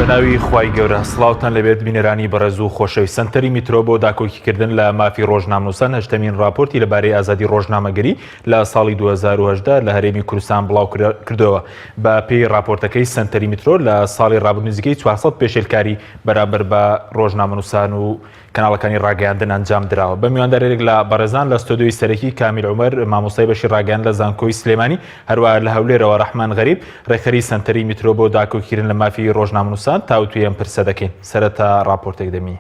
ناوی خوای گەورە سڵاوتان لەبێت بینەرانی بەڕێز و خۆشەوی سنتەری میترۆ بۆ داکۆکیکردن لە مافی ڕۆژنامەنووسان هەشتمین راپۆرتی لەبارەی ئازادی ڕۆژنامەگەری لە ساڵی 2010 لە هەرێمی کوردستان بڵاو کردەوە. بە پێی راپۆرتەکەی سنتەری میترۆ لە ساڵی ڕابردوو نزیکەی 400 پێشێلکاری بەرامبەر بە ڕۆژنامەنووسان و کەناڵەکانی ڕاگەیاندن ئەنجام درراوە. بە میواندارێک لە بەڕێزان لە ستۆدیۆی سەرەکی کامیل عومەر مامۆستای بەشی ڕاگەیاند لە زانکۆی سلێمانی، هەروەها لە هەولێرەوە ڕەحمان غەریب ڕێکخەری سنتەری میترۆ بۆ داکۆکیکردن لە مافی ڕۆژنامەنووسان تاوتوی ئەم پرسە دەکەین. سەرەتا راپۆرتێک دەمی.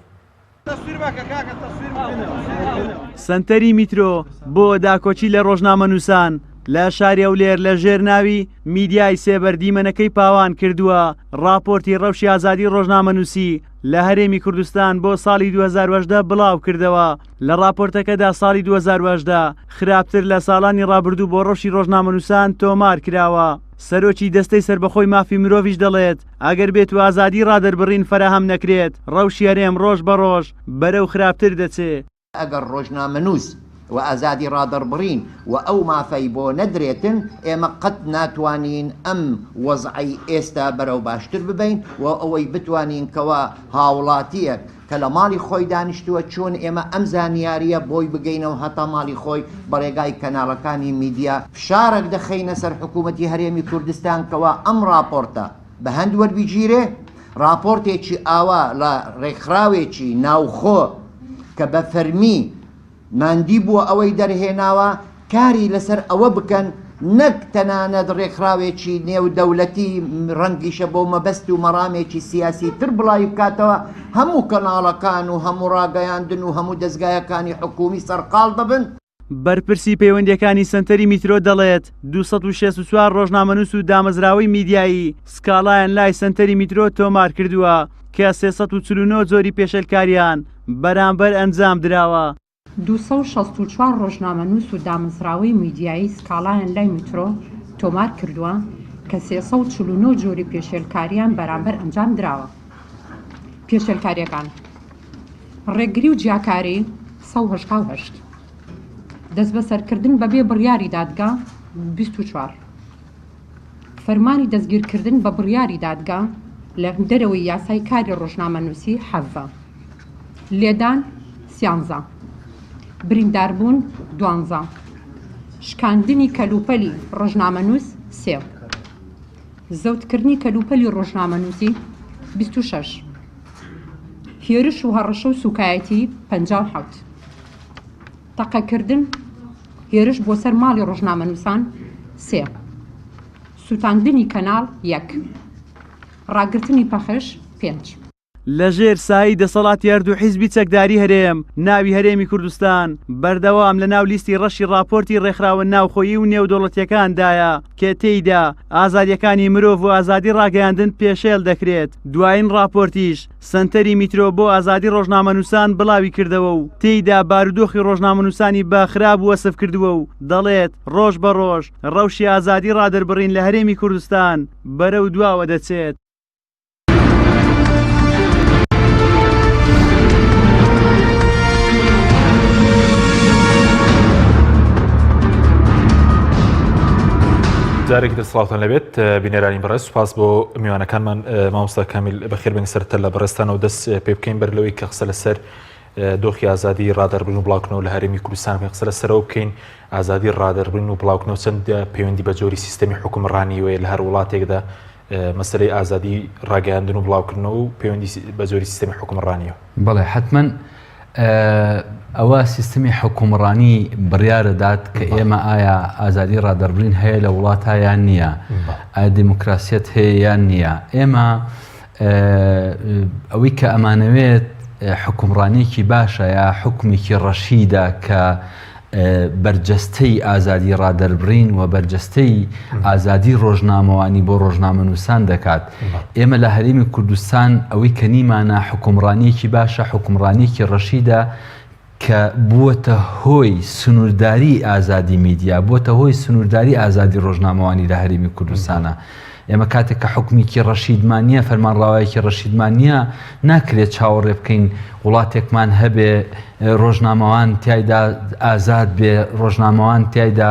سنتەری میترۆ بۆ داکۆچی لە ڕۆژنامەنووسان لە شاری هەولێر لە ژێر ناوی میدیای سێبەردیمەنەکەی پاوان کردووە راپۆرتی ڕەوشی ئازادی ڕۆژنامەنووسی لە هەرێمی کوردستان بۆ ساڵی 2010 بڵاو کردەوە. لە راپۆرتەکەدا ساڵی 2010 خراپتر لە ساڵانی ڕابردوو بۆ ڕەوشی ڕۆژنامەنووسان تۆمار کراوە. سەرۆکی دەستەی سربەخۆی مافی مرۆڤیش دەڵێت ئەگەر بێت و ئازادی ڕادەربڕین فەرەهەم نەکرێت ڕەوشی هەرێم ڕۆژ بە ڕۆژ بەرەو خراپتر دەچێت. ئەگەر ڕۆژنامەنووس و ئازادی ڕادەربڕین و ئەو مافەی بۆ نەدرێتن ئێمە قەت ناتوانین ئەم وەزعی ئێستا بەرەو باشتر ببین و ئەوەی بتوانین کەوا هاوڵاتیەک کە لە ماڵی خۆی دانیشتووە چۆن ئێمە ئەم زانیاریە بۆی بگەینەوە هەتا ماڵی خۆی بەڕێگای کەناڵەکانی میدیا فشارێک دەخەینە سەر حکوومەتی هەرێمی کوردستان کەوا ئەم راپۆرتە بە هەند وەربگیرێ راپۆرتێکی ئاوا لە ڕێکخراوێکی ناوخۆ کە بە فەرمی ماندی بووە ئەوەی دەرهێناوە کاری لەسەر ئەوە بکەن نەک تەنانەت ڕێکخراوێکی نێودەوڵەتی ڕەنگیشە بۆ مەبەست و مەڕامێکی سیاسی تر بڵاوی بکاتەوە هەموو کەناڵەکان و هەموو ڕاگەیاندن و هەموو دەستگایەکانی حکومی سەرقاڵ دەبن. بەرپرسی پەیوەندیەکانی سنتەری میترۆ دەڵێت 264 ڕۆژنامەنووس و دامەزراوەی میدیایی سکاڵایان لای سنتەری میترۆ تۆمار کردووە کە 349 جۆری پێشەلکاریان بەرامبەر ئەنجام دراوە. 264 ڕۆژنامەنووس و دامەزراوەی میدیایی سکاڵایان لای میترۆ تۆمار کردووە کە 349 جۆری پێشێلکاریان بەرامبەر ئەنجام دراوە. پێشێلکاریەکان: ڕێگری و جیاکاری 188، دەست بەسەرکردن بەبێ بڕیاری دادگا 24، فەرمانی دەستگیرکردن بە بڕیاری دادگا لە دەرەوەی یاسای کاری ڕۆژنامەنووسی 7، لێدان 13، برینداربوون 12، شکاندنی کەلوپەلی ڕۆژنامەنووس 3، زەوتکردنی کەلوپەلی ڕۆژنامەنووسی 26، هێرش و هەڕەشە و سوکایەتی 57، تەقەکردن هێرش بۆ سەر ماڵی ڕۆژنامەنووسان 3، سوتاندنی کەناڵ 1، ڕاگرتنی پەخش 5. لە ژێر سایی دەسەڵاتی هەردوو حیزبی چەکداری هەرێم ناوی هەرێمی کوردستان بەردەوام لە ناو لیستی ڕەشی راپۆرتی ڕێکخراوە ناوخۆیی و نێودەوڵەتیەکاندایە کە تێیدا ئازادیەکانی مرۆڤ و ئازادی ڕاگەیاندن پێشێل دەکرێت. دوایین راپۆرتیش سنتەری میترۆ بۆ ئازادی ڕۆژنامەنووسان بڵاوی کردەوە و تێیدا بارودۆخی ڕۆژنامەنووسانی باخراب وەسف کردووە و دەڵێت ڕۆژ بە ڕۆژ ڕەوشی ئازادی ڕادەربڕین لە هەرێمی کوردستان بەرەو دواوە دەچێت. جارێک دەسڵاوتان لەبێت بینەرانی بەڕێز، سوپاس بۆ میوانەکانمان. مامۆستا کامیل بەخێر بن سەرتە لە بەڕێستانەوە دەست پێ بکەین بەر لەوەی کە قسە لەسەر دۆخی ئازادی ڕادەربڕین و بڵاوکردنەوە لە هەرێمی کوردستان قسە لەسەرەوە بکەین. ئازادی ڕادەربڕین و بڵاوکردنەوە چەند پەیوەندی بە جۆری سیستەمی حکومڕانی وەیە لە هەر وڵاتێکدا مەسەلەی ئازادی ڕاگەیاندن و بڵاوکردنەوە و پەیوەندی بە جۆری سیستەمی حکومڕانیەوە؟ بەڵێ حتمما ئەوە سیستەمی حکومڕانی بڕیارەدات کە ئێمە ئایا ئازادی ڕادەربڕین هەیە لە وڵاتە یان نییە، ئایا دیموکراسیەت هەیە یان نییە. ئێمە ئەوەی کە ئەمانەوێت حکومڕانیەکی باشە یا حکومێکی ڕەشیدە کە بەرجەستەی ئازادی ڕادەربڕین و بەرجەستەی ئازادی ڕۆژنامەوانی بۆ ڕۆژنامەنووسان دەکات. ئێمە لە هەرێمی کوردستان ئەوەی کە نیمانە حکومڕانیەکی باشە، حکومڕانیەکی ڕەشیدە کە بووەتە هۆی سنوورداری ئازادی میدیا، بووەتە هۆی سنوورداری ئازادی ڕۆژنامەوانی لە هەرێمی کوردستانە. ئێمە کاتێک کە حکومێکی ڕەشیدمانیە، فەرمانڕاوایەکی ڕەشیدمانیە، ناکرێت چاوەڕێ بکەین وڵاتێکمان هەبێ ڕۆژنامەوان تایدا ئازاد بێ، ڕۆژنامەوان تایدا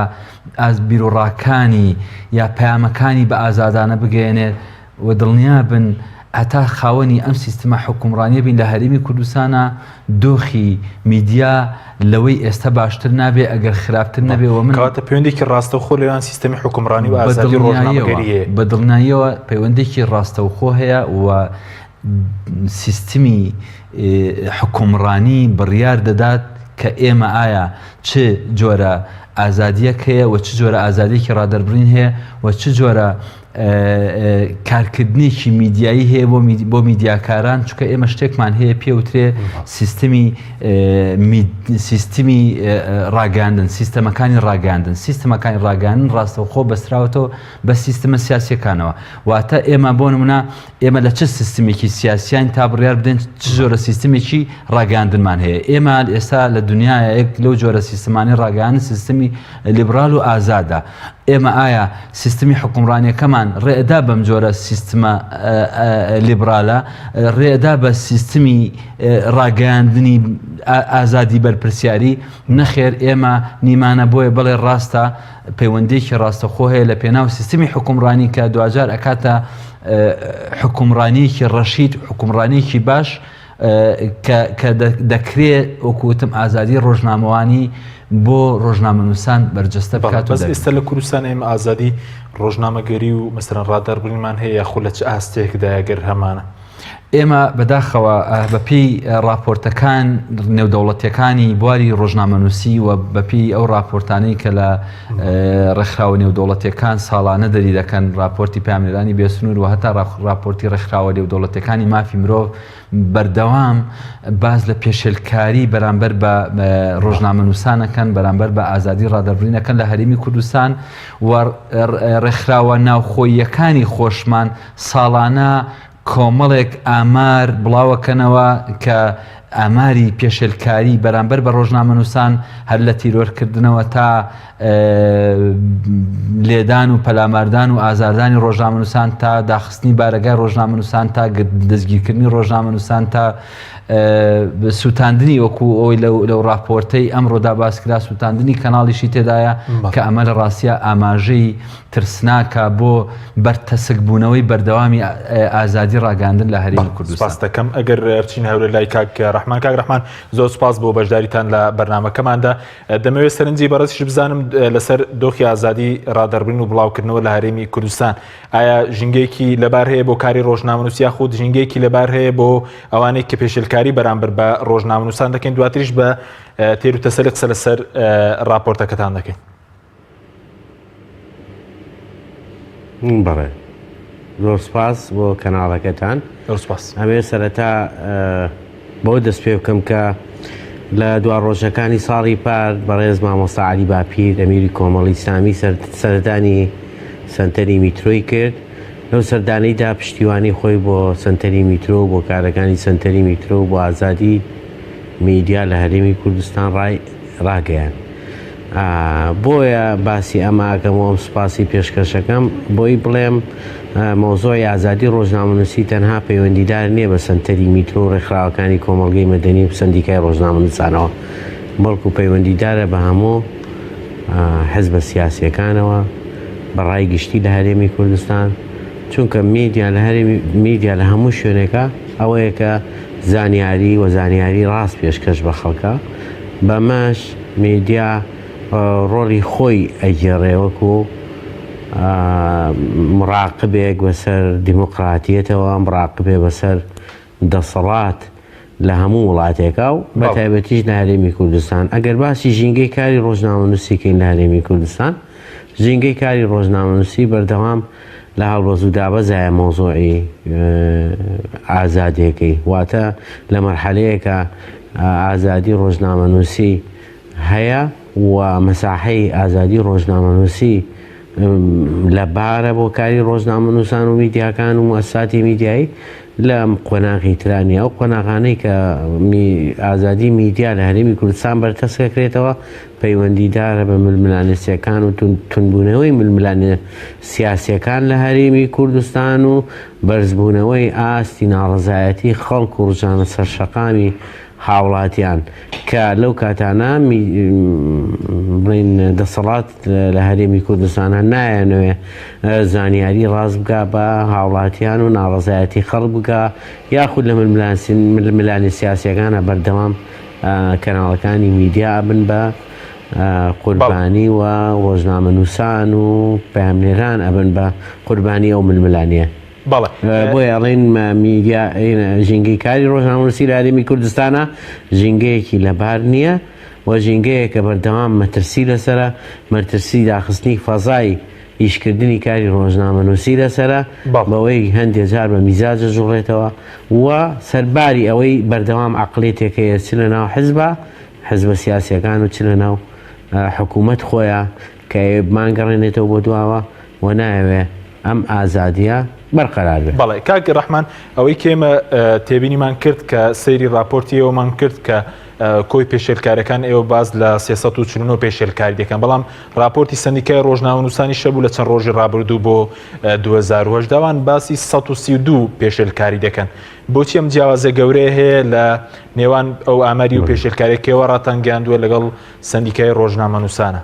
بیرۆڕاکانی یا پەیامەکانی بە ئازادانە بگەێنێت و دڵنیا بن هەتا خاوەنی ئەم سیستمە حکومڕانیە بین لە هەرێمی کوردستانە دۆخی میدیا لەوەی ئێستا باشتر نابێ ئەگەر خراپتر نەبێەوە من کاتە پەیوەندێکی ڕاستەوخۆ لەلایەن سیستەمی حکومڕانی و ئازادی ڕۆژنامەگەریە بە دڵنیاییەوە پەیوەندێکی ڕاستەوخۆ هەیە و سیستمی حکومڕانی بڕیار دەدات کە ئێمە ئایا چ جۆرە ئازادیەک هەیە و چ جۆرە ئازادێکی ڕادەربڕین هەیە و چ جۆرە کارکردنێکی میدیایی هەیە بۆ میدیاکاران چونکە ئێمە شتێکمان هەیە پێوترێ سیستمی ڕاگەاندن سیستەمەکانی ڕاگەاندن ڕاستەوخۆ بەستراوەتەوە بە سیستەمە سیاسیەکانەوە واتە ئێمە بۆ نمونە ئێمە لە چه سیستمێکی سیاسیان تا بڕیار بدەین چ جۆرە سیستمێکی ڕاگەاندنمان هەیە ئێمە ئێستا لە دنیاە یەک لەو جۆرە سیستمانی ڕاگەاندن سیستمی لیبرال و ئازادە ئێمە ئایا سیستمی حکومڕانیەکەمان ڕێدا بەم جۆرە سیستمە لیبرالە ڕێدا بە سیستمی ڕاگەاندنی ئازادی بەرپرسیاری نەخێر ئێمە نیمانە بۆیە بەڵێ ڕاستە پەیوەندێکی ڕاستەخۆ هەیە لە پێناو سیستمی حکومڕانی کە دوجار ئەکاتە حکومڕانیەکی ڕەشید حکومڕانیەکی باش کە دەکرێت وەکوتم ئازادی ڕۆژنامەوانی بۆ ڕۆژنامەنووسان بەرجەستە بکات بەس ئێستا لە کوردستان ئێمە ئازادی ڕۆژنامەگەری و مەسەرەن ڕادەربڕینمان هەیە یاخۆ لە چ ئاستەیەکدایەگەر هەمانە ئێمە بەداخەوە بەپێی راپۆرتەکان نێودەوڵەتیەکانی بواری ڕۆژنامەنووسی و بەپێی ئەو راپۆرتانەی کە لە ڕێکخراوە نێودەوڵەتیەکان ساڵانە دەری دەکەن راپۆرتی پامێرانی بێسنوور و هەتا راپۆرتی ڕێکخراوە نێودەوڵەتیەکانی مافی مرۆڤ بەردەوام باز لە پێشێلکاری بەرامبەر بە ڕۆژنامەنووسانەکەن بەرامبەر بە ئازادی ڕادەربڕینەکەن لە هەرێمی کوردستان و ڕێکخراوە ناوخۆییەکانی خۆشمان ساڵانە کۆمەڵێک ئامار بڵاوەکەنەوە کە ئاماری پێشێلکاری بەرامبەر بە ڕۆژنامەنووسان هەر لە تیرۆرکردنەوە تا لێدان و پەلاماردان و ئازاردانی ڕۆژنامەنووسان تا داخستنی بارەگای ڕۆژنامەنووسان تا دەستگیرکردنی ڕۆژنامەنووسان تا سووتاندنی وەکو ئەوی لەو راپۆرتەی ئەمڕۆدا باسکرا سووتاندنی کەناڵیشی تێدایە کە ئەمە لە ڕاستیە ئاماژەی ترسناکە بۆ بەرتەسک بوونەوەی بەردەوامی ئازادی ڕاگەاندن لە هەرێمی کوردستان. سپاس دەکەم ئەگەر ئەرچین هەورە لای کاک ڕەحمان زۆر سپاس بۆ بەشداریتان لە بەرنامەکەماندا دەمەوێت سەرنجی بەڕێزیش بزانم لەسەر دۆخی ئازادی ڕادەربڕین و بڵاوکردنەوە لە هەرێمی کوردستان ئایا ژینگەیەکی لەبار هەیە بۆ کاری ڕۆژنامەنووسی یاخود ژینگەیەکی لەبار هەیە بۆ ئەوانەی کە پێشێلکاری بەرامبەر بە ڕۆژنامەنووسان دەکەین دواتریش بە تێر و تەسەلی قسە لەسەر راپۆرتەکەتان دەکەین. بەڵێ زۆر سپاس بۆ کەناڵەکەتان ئەمێ سەرەتا بۆ دەست پێ بکەم کە لە دوا ڕۆژەکانی ساڵی پار بەڕێز مامۆستا عەلی باپیر ئەمیری کۆمەڵی ئیسلامی سەردانی سەنتەری میترۆی کرد لەو سەردانەیدا پشتیوانی خۆی بۆ سەنتەری میترۆ بۆ کارەکانی سەنتەری میترۆ بۆ ئازادی میدیا لە هەرێمی کوردستان ڕاگەیان بۆیە باسی ئەماکەم و ئەم سوپاسی پێشکەشەکەم بۆی بڵێم مۆزۆی ئازادی ڕۆژنامەنووسی تەنها پەیوەندیدار نییە بە سەنتەری میترۆ و ڕێکخراوەکانی کۆمەڵگەی مەدەنی و سەندیکای ڕۆژنامەنووسانەوە بەڵکو پەیوەندیدارە بە هەموو حزبە سیاسیەکانەوە بەڕای گشتی لە هەرێمی کوردستان چونکە میدیا لە هەموو شوێنێکە ئەوەیە کە زانیاری و زانیاری ڕاست پێشکەش بە خەڵکە بەمەش میدیا ڕۆڵی خۆی ئەگێڕێوەکو مراقبێک بەسەر دیموقراتیەتەوە مراقبێ بەسەر دەسەڵات لە هەموو وڵاتێکا و بە تایبەتیش لە هەرێمی کوردستان ئەگەر باسی ژینگەی کاری ڕۆژنامەنووسیکەین لە هەرێمی کوردستان ژینگەی کاری ڕۆژنامەنووسی بەردەوام لە هەڵبەزوو دابەزایە مۆزۆعی ئازادیەکەی واتە لە مەرحەلەیەکە ئازادی ڕۆژنامەنووسی هەیە و مەساحەی ئازادی ڕۆژنامەنووسی لەبارە بۆ کاری ڕۆژنامەنووسان و میدیاکان و مؤسساتی میدیایی لە قۆناغی ترانیا و قۆناغانەی کە ئازادی میدیا لە هەرێمی کوردستان بەرتەسکەکرێتەوە پەیوەندیدارە بە ململانێسیەکان و تونبوونەوەی ململانە سیاسیەکان لە هەرێمی کوردستان و بەرزبوونەوەی ئاستی ناڕزایەتی خەڵک و ڕژانە سەرشەقامی هاوڵاتیان کە لەو کاتانە بڵین دەسەڵات لە هەرێمی کوردستانە نایەنەوێ زانیاری ڕاست بگا بە هاوڵاتیان و ناڕزایەتی خەڵک بگا یاخود لە ملانی سیاسیەکانە بەردەوام کەناڵەکانی میدیا بن بە قوربانی و ڕۆژنامە نووسان و پەیامنێران ئەبن بە قوربانی ئەو ململانیە. بۆی ئەڵێن میدیا ژینگەی کاری ڕۆژنامەنووسی لە هەرێمی کوردستانە ژینگەیەکی لەبار نییە و ژینگەیە کە بەردەوام مەترسی لەسرە مەترسی داخستنی فەزای ئیشکردنی کاری ڕۆژنامەنووسی لەسرە بەوەی هەندێک جار بە میزاجە ژوڵێتەوە و سەرباری ئەوەی بەردەوام عەقڵێتێکەیە چ لە ناو حزبە سیاسیەکان و چ لە ناو حکوومەت خۆیە کە مانگەڕێنێتەوە بۆ دواوە و نایەوێ ئەم ئازادیە بەرقەرار بێت. بەڵێ کاکی ڕەحمان ئەوەی کێمە تێبینیمان کرد کە سەیری راپۆرتی ئێوەمان کرد کە کۆی پێشێلکارەکان ئێوە باز لە 349 پێشێلکاری دەکەن بەڵام راپۆرتی سندیکای ڕۆژنامەنووسانی شەبوو لە چەند ڕۆژی ڕابردوو بۆ 2010 داوان باسی 132 پێشێلکاری دەکەن. بۆچی ئەم جیاوازە گەورەیە هەیە لە نێوان ئەو ئاماری و پێشێلکارێکەوە ڕاتانگەاندووە لەگەڵ سندیکای ڕۆژنامەنووسانە؟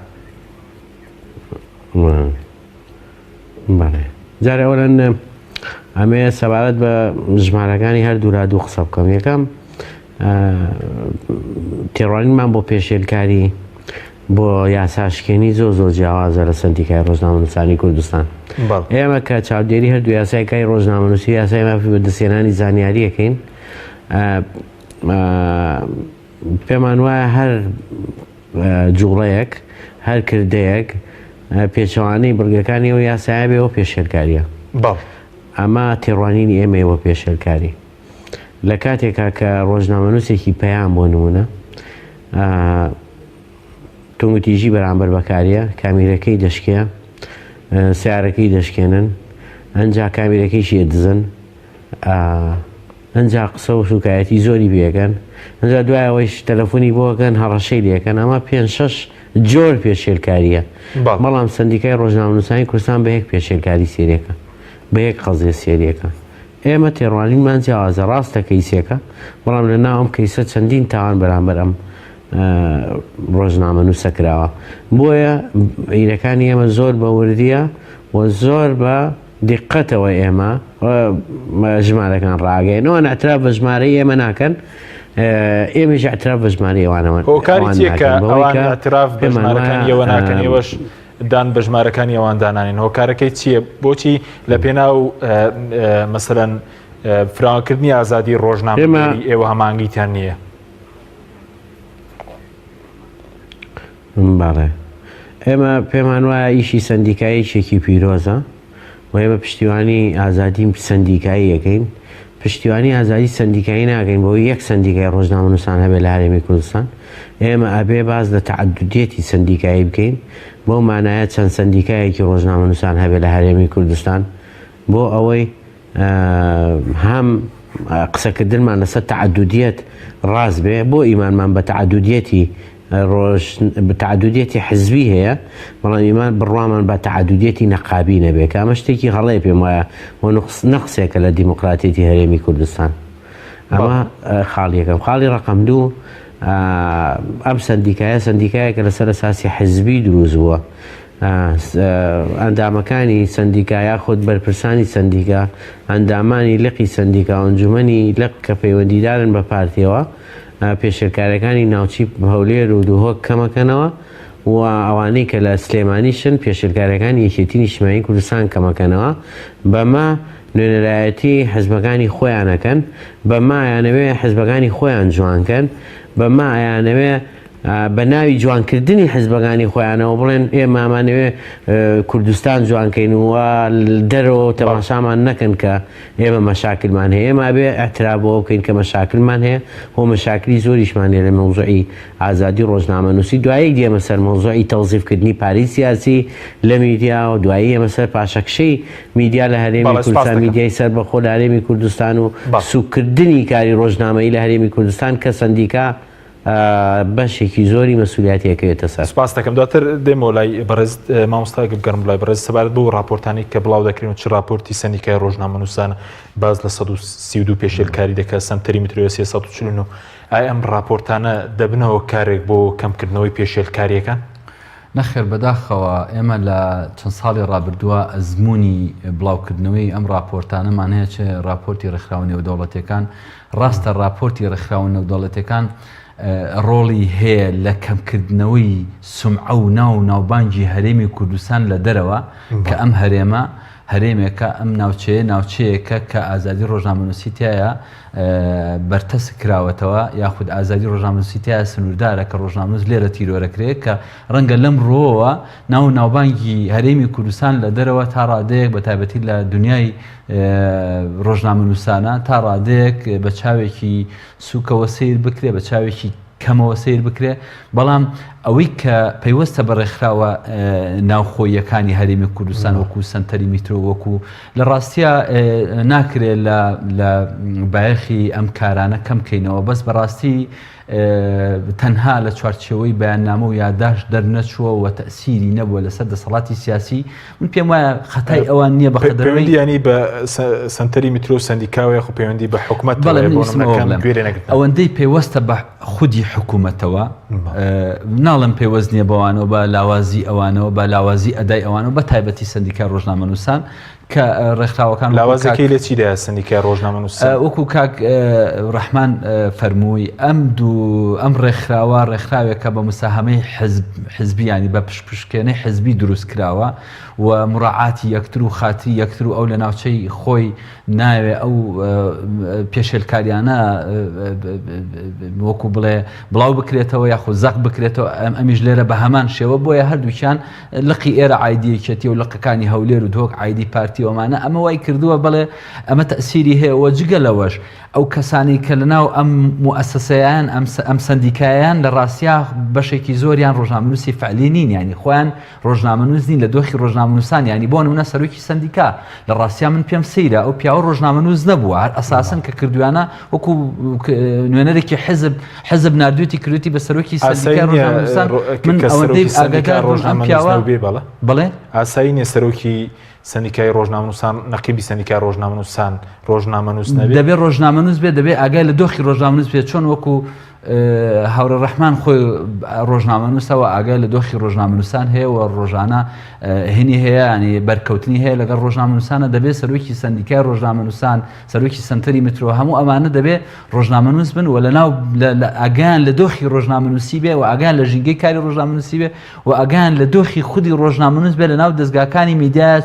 جارێ ئەوەن ئەمەیە سەبارەت بە ژمارەکانی هەردوو رادوو قسە بکەم. یەکەم تێڕوانینمان بۆ پێشێلکاری بۆ یاساشکێنی زۆر جیاوازە لە سندیکای ڕۆژنامەنووسانی کوردستان. ئێمە کە چاودێری هەردوو یاسایکای ڕۆژنامەنووسی یاسای مافی بەدەستێنانی زانیاریەکەین پێمان وایە هەر جوڵەیەک هەر کردەیەک پێچەوانەی بڕگەکانی ئەو یاسایە بێەوە پێشێلکاریە. ئەمە تێڕوانینی ئێمەوە پێشێلکاری لە کاتێکا کە ڕۆژنامەنووسێکی پەیام بۆ نمونە تۆنگوتیژی بەرامبەر بەکاریە کامیرەکەی دەشکێ سیارەکەی دەشکێنن ئەنجا کامیرەکەیشی دزن ئەنجا قسە و شوکایەتی زۆری بێکەن ئەنجا دوایەوەیش تەلەفۆنی بۆکەن هەڕەشەی لێکەن ئەمە 5-6 جۆر پێشێلکاریە. بەڵام سندیکای ڕۆژنامەنووسانی کوردستان بە یەک پێشێلکاری سێریەکە بە یەک قەزێ سێریەکە. ئێمە تێڕوانینمان جیاوازە ڕاستە کەیسێکە بەڵام لە ناو ئەم کەیسە چەندین تاوان بەرامبەر ئەم ڕۆژنامەنووسە کراوە. بۆیە ئیرەکانی ئێمە زۆر بە وردیە و زۆر بە دیقەتەوە ئێمە ژمارەکان ڕاگەینەوە ئەتراف بە ژمارەی ئێمە ناکەن ئێمەش ئەتراف بە ژمارەی ئەوانەوە هۆکاری چیەکە ئەوان ئەتراف بە ژمارەکانی ئێوە ناکەن ئێوەش دان بە ژمارەکانی ئەوان دانانین. هۆکارەکەی چییە؟ بۆچی لە پێناو مەسەرەن فراوانکردنی ئازادی ڕۆژنامەنووسی ئێوە هەمانگیتیان نییە؟ باڵێ ئێمە پێمان وایە ئیشی سندیکاییەکی پیرۆزە و ئێمە پشتیوانی ئازادی سندیکایی یەکەین پشتیوانی ئازادی سندیکایی ناکەین بۆ یەک سندیکای ڕۆژنامەنووسان هەبێت لە هەرێمی کوردستان. ئێمە ئەبێ باز لە تەعەدودیەتی سندیکایی بکەین بۆ مانایە چەند سندیکایەکی ڕۆژنامەنووسان هەبێت لە هەرێمی کوردستان بۆ ئەوەی هەم قسەکردنمان لەسەر تەعەدودیەت ڕاست بێ بۆ ئیمانمان بە تەعەدودیەتی حزبی هەیە بەڵام ئیمان بڕوامان بە تەعەدودیەتی نەقابی نەبێت کە ئەمە شتێکی هەڵەیە پێم وایە و نەقسێکە لە دیموکراتیەتی هەرێمی کوردستان. ئەمە خاڵیەکەم. خاڵی ڕقم 2 ئەم سندیکایەکە لەسەر ئەساسی حزبی دروست بووە. ئەندامەکانی سندیکا یاخود بەرپرسانی سندیکا ئەندامانی لقی سندیکا ئەنجومەنی لق کە پەیوەندیدارن بە پارتیەوە پێشێلکارەکانی ناوچی هەولێر و دووهۆک کەمەکەنەوە و ئەوانەی کە لە سلێمانیشن پێشێلکارەکانی یەکێتی نیشتیمانی کوردستان کەمەکەنەوە بەمە نوێنەرایەتی حزبەکانی خۆیانەکەن بەما یانەوێ حزبەکانی خۆیان جوانکەن بەما یانەوێ بە ناوی جوانکردنی حزبەکانی خۆیانەوە بڵێن ئێمامانەوێ کوردستان جوانکەین و دەرەوە تەماشامان نەکەن کە ئێمە مەشاکلمان هەیە ئێمە بێ ئەترابەوە بکەین کە مەشاکلمان هەیە هۆ مەشاکلی زۆریشمان هەیە لە مەوزوعی ئازادی ڕۆژنامەنووسی. دوایی دێمە سەر مەوزوعی تەوزیفکردنی پارەی سیاسی لە میدیا و دوایی ئێمە سەر پاشەکشەی میدیا لە هەرێمی کوردستان میدیای سەربەخۆ لە هەرێمی کوردستان و سوکردنی کاری ڕۆژنامەیی لە هەرێمی کوردستان کە سندیکا بەشێکی زۆری مەسئولیەتەکەوێتە سەر. سپاس دەکەم. دواتر دێمە لای بەڕێز مامۆستا بگەڕم لای بەڕێز سەبارەت بۆ راپۆرتانی کە بڵاو دەکرێن و چ راپۆرتی سندیکای ڕۆژنامەنووسان باز لە 132 پێشێلکاری دەکات سەمتەری میترۆ 349 ئایا ئەم راپۆرتانە دەبنەوە کارێک بۆ کەمکردنەوەی پێشێلکاریەکان؟ نەخێر بەداخەوە ئێمە لە چەند ساڵی ڕابردووە ئەزمموی بڵاوکردنەوەی ئەم راپۆرتانەمان هەیە چێ راپۆرتی ڕێکخراوە نێودەوڵەتەکان. ڕاستە راپۆرتی ڕێکخراوە نێودەوڵەتەکان ڕۆڵی هەیە لە کەمکردنەوەی سومعە و ناوبانگی هەرێمی کوردستان لە دەرەوە کە ئەم هەرێمێکە ئەم ناوچەیەکە کە ئازادی ڕۆژنامەنووسیتایە بەرتەس کراوەتەوە یاخود ئازادی ڕۆژنامەنووسیتایە سنووردارە کە ڕۆژنامەنووس لێرە تیرۆرەکرێت کە ڕەنگە لەم ڕۆوە ناوبانگی هەرێمی کوردستان لە دەرەوە تا ڕادەیەک بە تایبەتی لە دنیای ڕۆژنامەنووسانە تا ڕادەیەک بە چاوێکی سووکەوە سیر بکرێ بە چاوێکی کەمەوە سیر بکرێ. بەڵام ئەوەی کە پەیوەستە بە ڕێکخراوە ناوخۆیەکانی هەرێمی کوردستان وەکو سنتەری میترۆ وەکو لە ڕاستیە ناکرێت لە بایەخی ئەم کارانە کەم بکەینەوە بەس بەڕاستی تەنها لە چوارچێوەی بەیاننامە و یادداشت دەرنەچووە و تەسیری نەبووە لەسەر دەسەڵاتی سیاسی. من پێم وایە خەتای ئەوان نییە بە پەیوەندی ینی بە سنتەری میترۆ سندیکاوە خۆ پەیوەندی بە حکوومەت ئەوەندەی پێوەستە بە خودی حکوومەتەوە ناڵم پێوەست نییە بەوانەوە بە لاوازی ئەوانەوە بە لاوازی ئەدای ئەوانەوە بە تایبەتی سندیکا ڕۆژنامەنووسان کە ڕێکخراوەکان لاوازەکەی لە چیدا سندیکای ڕۆژنامەنووسان وەکو کاک ڕەحمان فەرمووی ئەم ڕێکخراوێکە بە مساهمەی حزبیانی بە پشتکێنەی حزبی دروست کراوە و مراعاتی یەکتر و خاتری یەکتر و ئەو لە ناوچەی خۆی ناوێ ئەو پێشێلکاریانە وەکو بڵێ بڵاو بکرێتەوە یاخود زەق بکرێتەوە ئەمیش لێرە بە هەمان شێوە بۆیە هەردووکیان لقی ئێرە عایدیەکێتی و لقەکانی هەولێر و دۆک عایدی پارتیۆمانە ئەمە وای کردووە بڵێ ئەمە تەسیری هەیەەوە جگە لەوەش ئەو کەسانی کە لەناو ئەم موسسەیان ئەم سندیکایان لە ڕاستیا بەشێکی زۆریان ڕۆژنامەنووسی فعلی نین ینی خۆیان ڕۆژنامەنووس نین لە دۆخی ڕۆژنامەنووسان ینی بۆ نمونە سەرۆکی سندیکا لە ڕاستیا من پێم سەیرە ئەو پیاوە ڕۆژنامەنووس نەبووە هەر ئەساسن کە کردویانە وەکو نوێنەرێکی حزب نردوێتی کردوتی بە سەرۆکی سندیکای ڕۆژنامەنووسان من ئەوەندەی ئاگادار ئەم پیاوە بڵێ ئاسایی نیە سەرۆکی سندیکای ڕۆژنامەنووسان نەقیبی سندیکای ڕۆژنامەنووسان ڕۆژنامەنووس نەبێت دەبێت ڕۆژنامەنووس بێت دەبێت ئاگای لە دۆخی ڕۆژنامەنووس بێت چۆن وەکو هاورە ڕەحمان خۆی ڕۆژنامەنووسەوە ئاگای لە دۆخی ڕۆژنامەنووسان هەیە و ڕۆژانە هێنی هەیە ینی بەرکەوتنی هەیە لەگەڵ ڕۆژنامەنووسانە دەبێت سەرۆکی سندیکای ڕۆژنامەنووسان سەرۆکی سنتەری میترۆ هەموو ئەمانە دەبێت ڕۆژنامەنووس بن و لەناو ئاگیان لە دۆخی ڕۆژنامەنووسی بێ و ئاگیان لە ژینگەی کاری ڕۆژنامەنووسی بێ و ئاگیان لە دۆخی خودی ڕۆژنامەنووس بێ لەناو دەستگاکانی میدیایە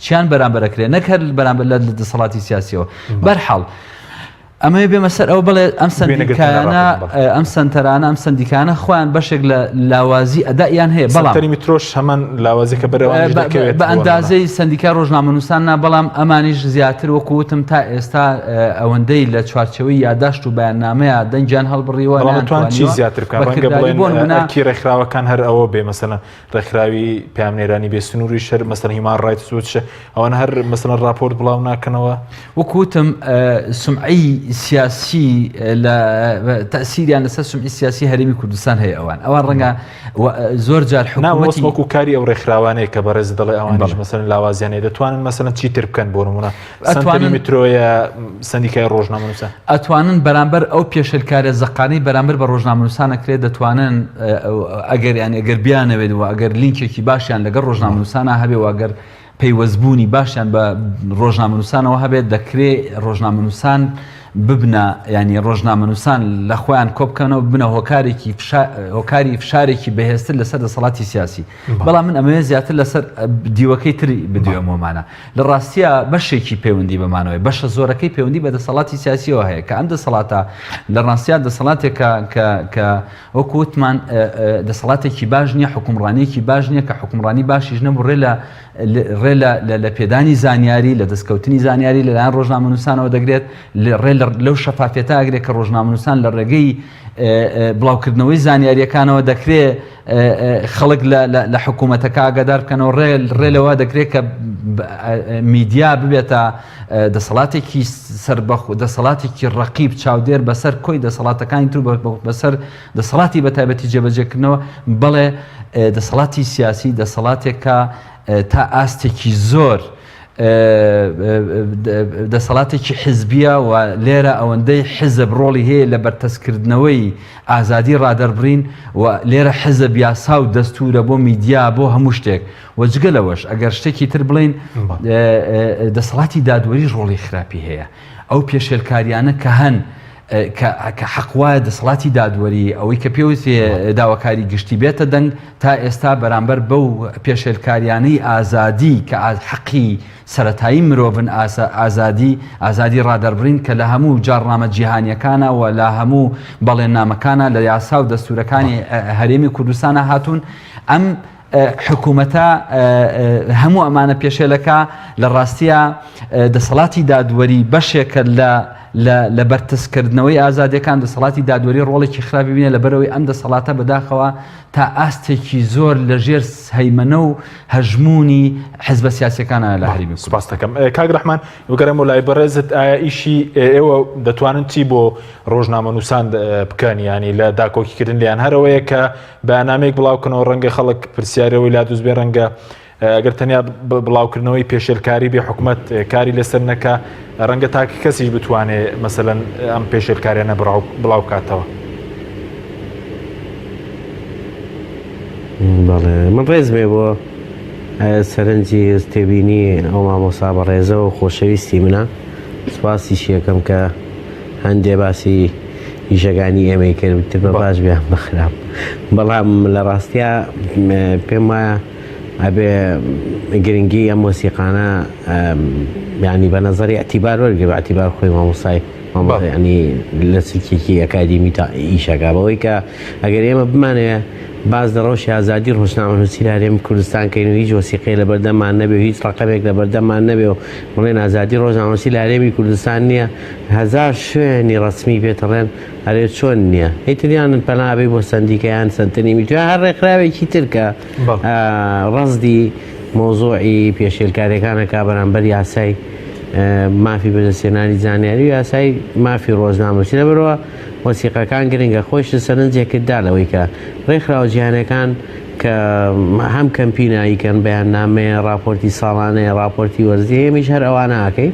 چیان بەرامبەرەکرێت نەکرد بەرامبەر لە دەسەڵاتی سیاسیەوە. بەرحاڵ ئەمە بێمە سەر ئەو بڵێ ئەم سندیکانە ئەم سنتەرانە ئەم سندیکانە خۆیان بەشێک لە لاوازی ئەدایان هەیە بەڵام سنتەری میترۆش هەمان لاوازیکە بەرەوەی دەکەوێت بە ئەندازەی سندیکای ڕۆژنامەنووسانە بەڵام ئەمانیش زیاتر وەکووتم تا ئێستا ئەوەندەی لە چوارچەوەی یادداشت و بەیاننامەیە دەنجیان هەڵبڕیوە ناتوان چی زیاتر بکەن ڕەنگە بڵێن کی ڕێکخراوەکان هەر ئەوە بێ مەسەلەن ڕێکخراوی پامنێرانی بێ سنووری شەر مەسەلەن هیومان ڕایتس وچە ئەوانە هەر مەسەلەن راپۆرت بڵاو ناکەنەوە وەکووتم سومعەی سیاسی لە تەسیریان لەسەر سومعی سیاسی هەرێمی کوردستان هەیە ئەوان ڕەنگە زۆر جار حکوومەتی وەکو کاری ئەو ڕێکخراوانەیە کە بەڕێز دەڵێ ئەوانش مەسەلەن لاوازیانەیە دەتوانن مەسەلەن چیتر بکەن بۆ نمونە سنتەری میترۆیە سندیکای ڕۆژنامەنووسان ئەتوانن بەرامبەر ئەو پێشەلکارە زەقانەی بەرامبەر بە ڕۆژنامەنووسانەکرێت دەتوانن ئەگەر بیانەوێت و ئەگەر لینکێکی باشیان لەگەڵ ڕۆژنامەنووسانە هەبێ و ئەگەر پەیوەستبوونی باشیان بە ڕۆژنامەنووسانەوە هەبێت دەکرێت ڕۆژنامەنووسان ببنە ینی ڕۆژنامەنووسان لە خۆیان کۆبکەنەوە بنە هۆکاری فشارێکی بەهێزتر لەسەر دەسەڵاتی سیاسی. بەڵام من ئەمەوێت زیاتر لەسەر دیوەکەی تری بدوێمەوەمانە لە ڕاستیە بەشێکی پەیوەندی بەمانەوەی بەشە زۆرەکەی پەیوەندی بە دەسەڵاتی سیاسیەوە هەیە کە ئەم دەسەڵاتە لە ڕاستیا دەسەڵاتێکە کە وەکووتمان دەسەڵاتێکی باش نییە حکومڕانیەکی باش نییە کە حکومڕانی باشیش نەبوو ڕێ لە پێدانی زانیاری لە دەستکەوتنی زانیاری لەلایەن ڕۆژنامەنووسانەوە دەگرێت ڕێ لەو شەفافێتە ئەگرێت کە ڕۆژنامەنووسان لە ڕێگەی بڵاوکردنەوەی زانیاریەکانەوە دەکرێت خەڵک لە حکوومەتەکە ئاگادار بکەنەوە ڕێ لەوە دەکرێت کە میدیا ببێتە دەسەڵاتێکی دەسەڵاتێکی ڕەقیب چاودێر بەسەر کۆی دەسەڵاتەکانی تر بەسەر دەسەڵاتی بە تایبەتی جێبەجێکردنەوە بەڵێ دەسەڵاتی سیاسی دەسەڵاتێکە تا ئاستێکی زۆر دەسەڵاتێکی حیزبیە و لێرە ئەوەندەی حزب ڕۆڵی هەیە لە بەرتەسکردنەوەی ئازادی ڕادەربڕین و لێرە حزب یاسا و دەستورە بۆ میدیا بۆ هەموو شتێک وەجگە لەوەش ئەگەر شتێکی تر بڵین دەسەڵاتی دادوەری ڕۆڵی خراپی هەیە ئەو پێشێلکاریانە کە هەن کە حەقوایە دەسەڵاتی دادوەری ئەوەی کە پێویستی داواکاری گشتی بێتە دەنگ تا ئێستا بەرامبەر بەو پێشێلکاریانەی ئازادی کە حەقی سەرەتایی مرۆڤن ئازادی ڕادەربڕین کە لە هەموو جارنامە جیهانیەکانە و لە هەموو بەڵێننامەکانە لە یاسا و دەستورەکانی هەرێمی کوردستانە هاتوون ئەم حکوومەتە هەموو ئەمانە پێشێلەکە لە ڕاستیە دەسەڵاتی دادوەری بەشێکە لە بەرتەسکردنەوەی ئازادیەکان دەسەڵاتی دادوەری ڕۆڵێکی خراپی بینە لەبەرەوەی ئەم دەسەڵاتە بەداخەوە تا ئاستێکی زۆر لە ژێر هەیمەنە و هەژمونی حزبە سیاسیەکانە لە هەرێمی سوپاس دەکەم. کاک ڕەحمان وەگەرم و لای بەڕێزت ئایا ئیشی ئێوە دەتوانن چی بۆ ڕۆژنامە نووسان بکەن ینی لە داکۆکیکردن لیان هەرەوەیە کە بەیانامەیەک بڵاوکەنەوە ڕەنگە خەڵک پرسیارەوەی لا دووس بێ ڕەنگە ئەگەر تەنیا بڵاوکردنەوەی پێشێلکاری بێ حکوومەت کاری لەسەر نەکە ڕەنگە تاکە کەسیش بتوانێت مەسەلەن ئەم پێشێلکاریانە بڵاو بکاتەوە. بەڵێ من ڕێزمێ بۆ سەرنجی تێبینی ئەو مامۆستا بەڕێزە و خۆشەویستی منە سوپاسیش یەکەم کە هەندێ باسی ئیشەکانی ئێمەی کردتر بە باش بیان بەخراپ بەڵام لە ڕاستیە پێم وایە ئەبێ گرنگی ئەم مۆسیقانە ینی بە نەزەری ئەتیبار وەرگێ بە ئەتیبار خۆی مامۆستای ینی لە سلکێکی ئەکادیمی تا ئیشەکە بەوەی کە ئەگەر ئێمە بمانەیە باز لە ڕۆژی ئازادی ڕۆژنامەنووسی لە هەرێمی کوردستان کەین و هیچ وەسیقەی لە بەردەمان نەبێ و هیچ ڕقەمێک لە بەردەمان نەبێ و بڵێن ئازادی ڕۆژنامەنووسی لە هەرێمی کوردستان نییە هەزار شوێنی ڕسمی پێتەڵێن هەرێ چۆن نییە هیتریانن پەنابێ بۆ سندیکەیان سنتنی میتوان هەر ڕێکخراوێکی ترکە ڕەزدی مۆزۆعی پێشێلکاریەکانەکە بەرامبەر یاسای مافی بەدەستێنانی زانیاری و یاسای مافی ڕۆژنامەنووسی لەبەرەوە وەسیقەکان گرنگە خۆش سەرنجێکتدا لەوەی کە ڕێکخراوە جیهانەکان کە هەم کەمپیناییکەن بەیاننامەیە راپۆرتی ساڵانەیە راپۆرتی وەرزی هێمیش هەر ئەوانە ئاکەی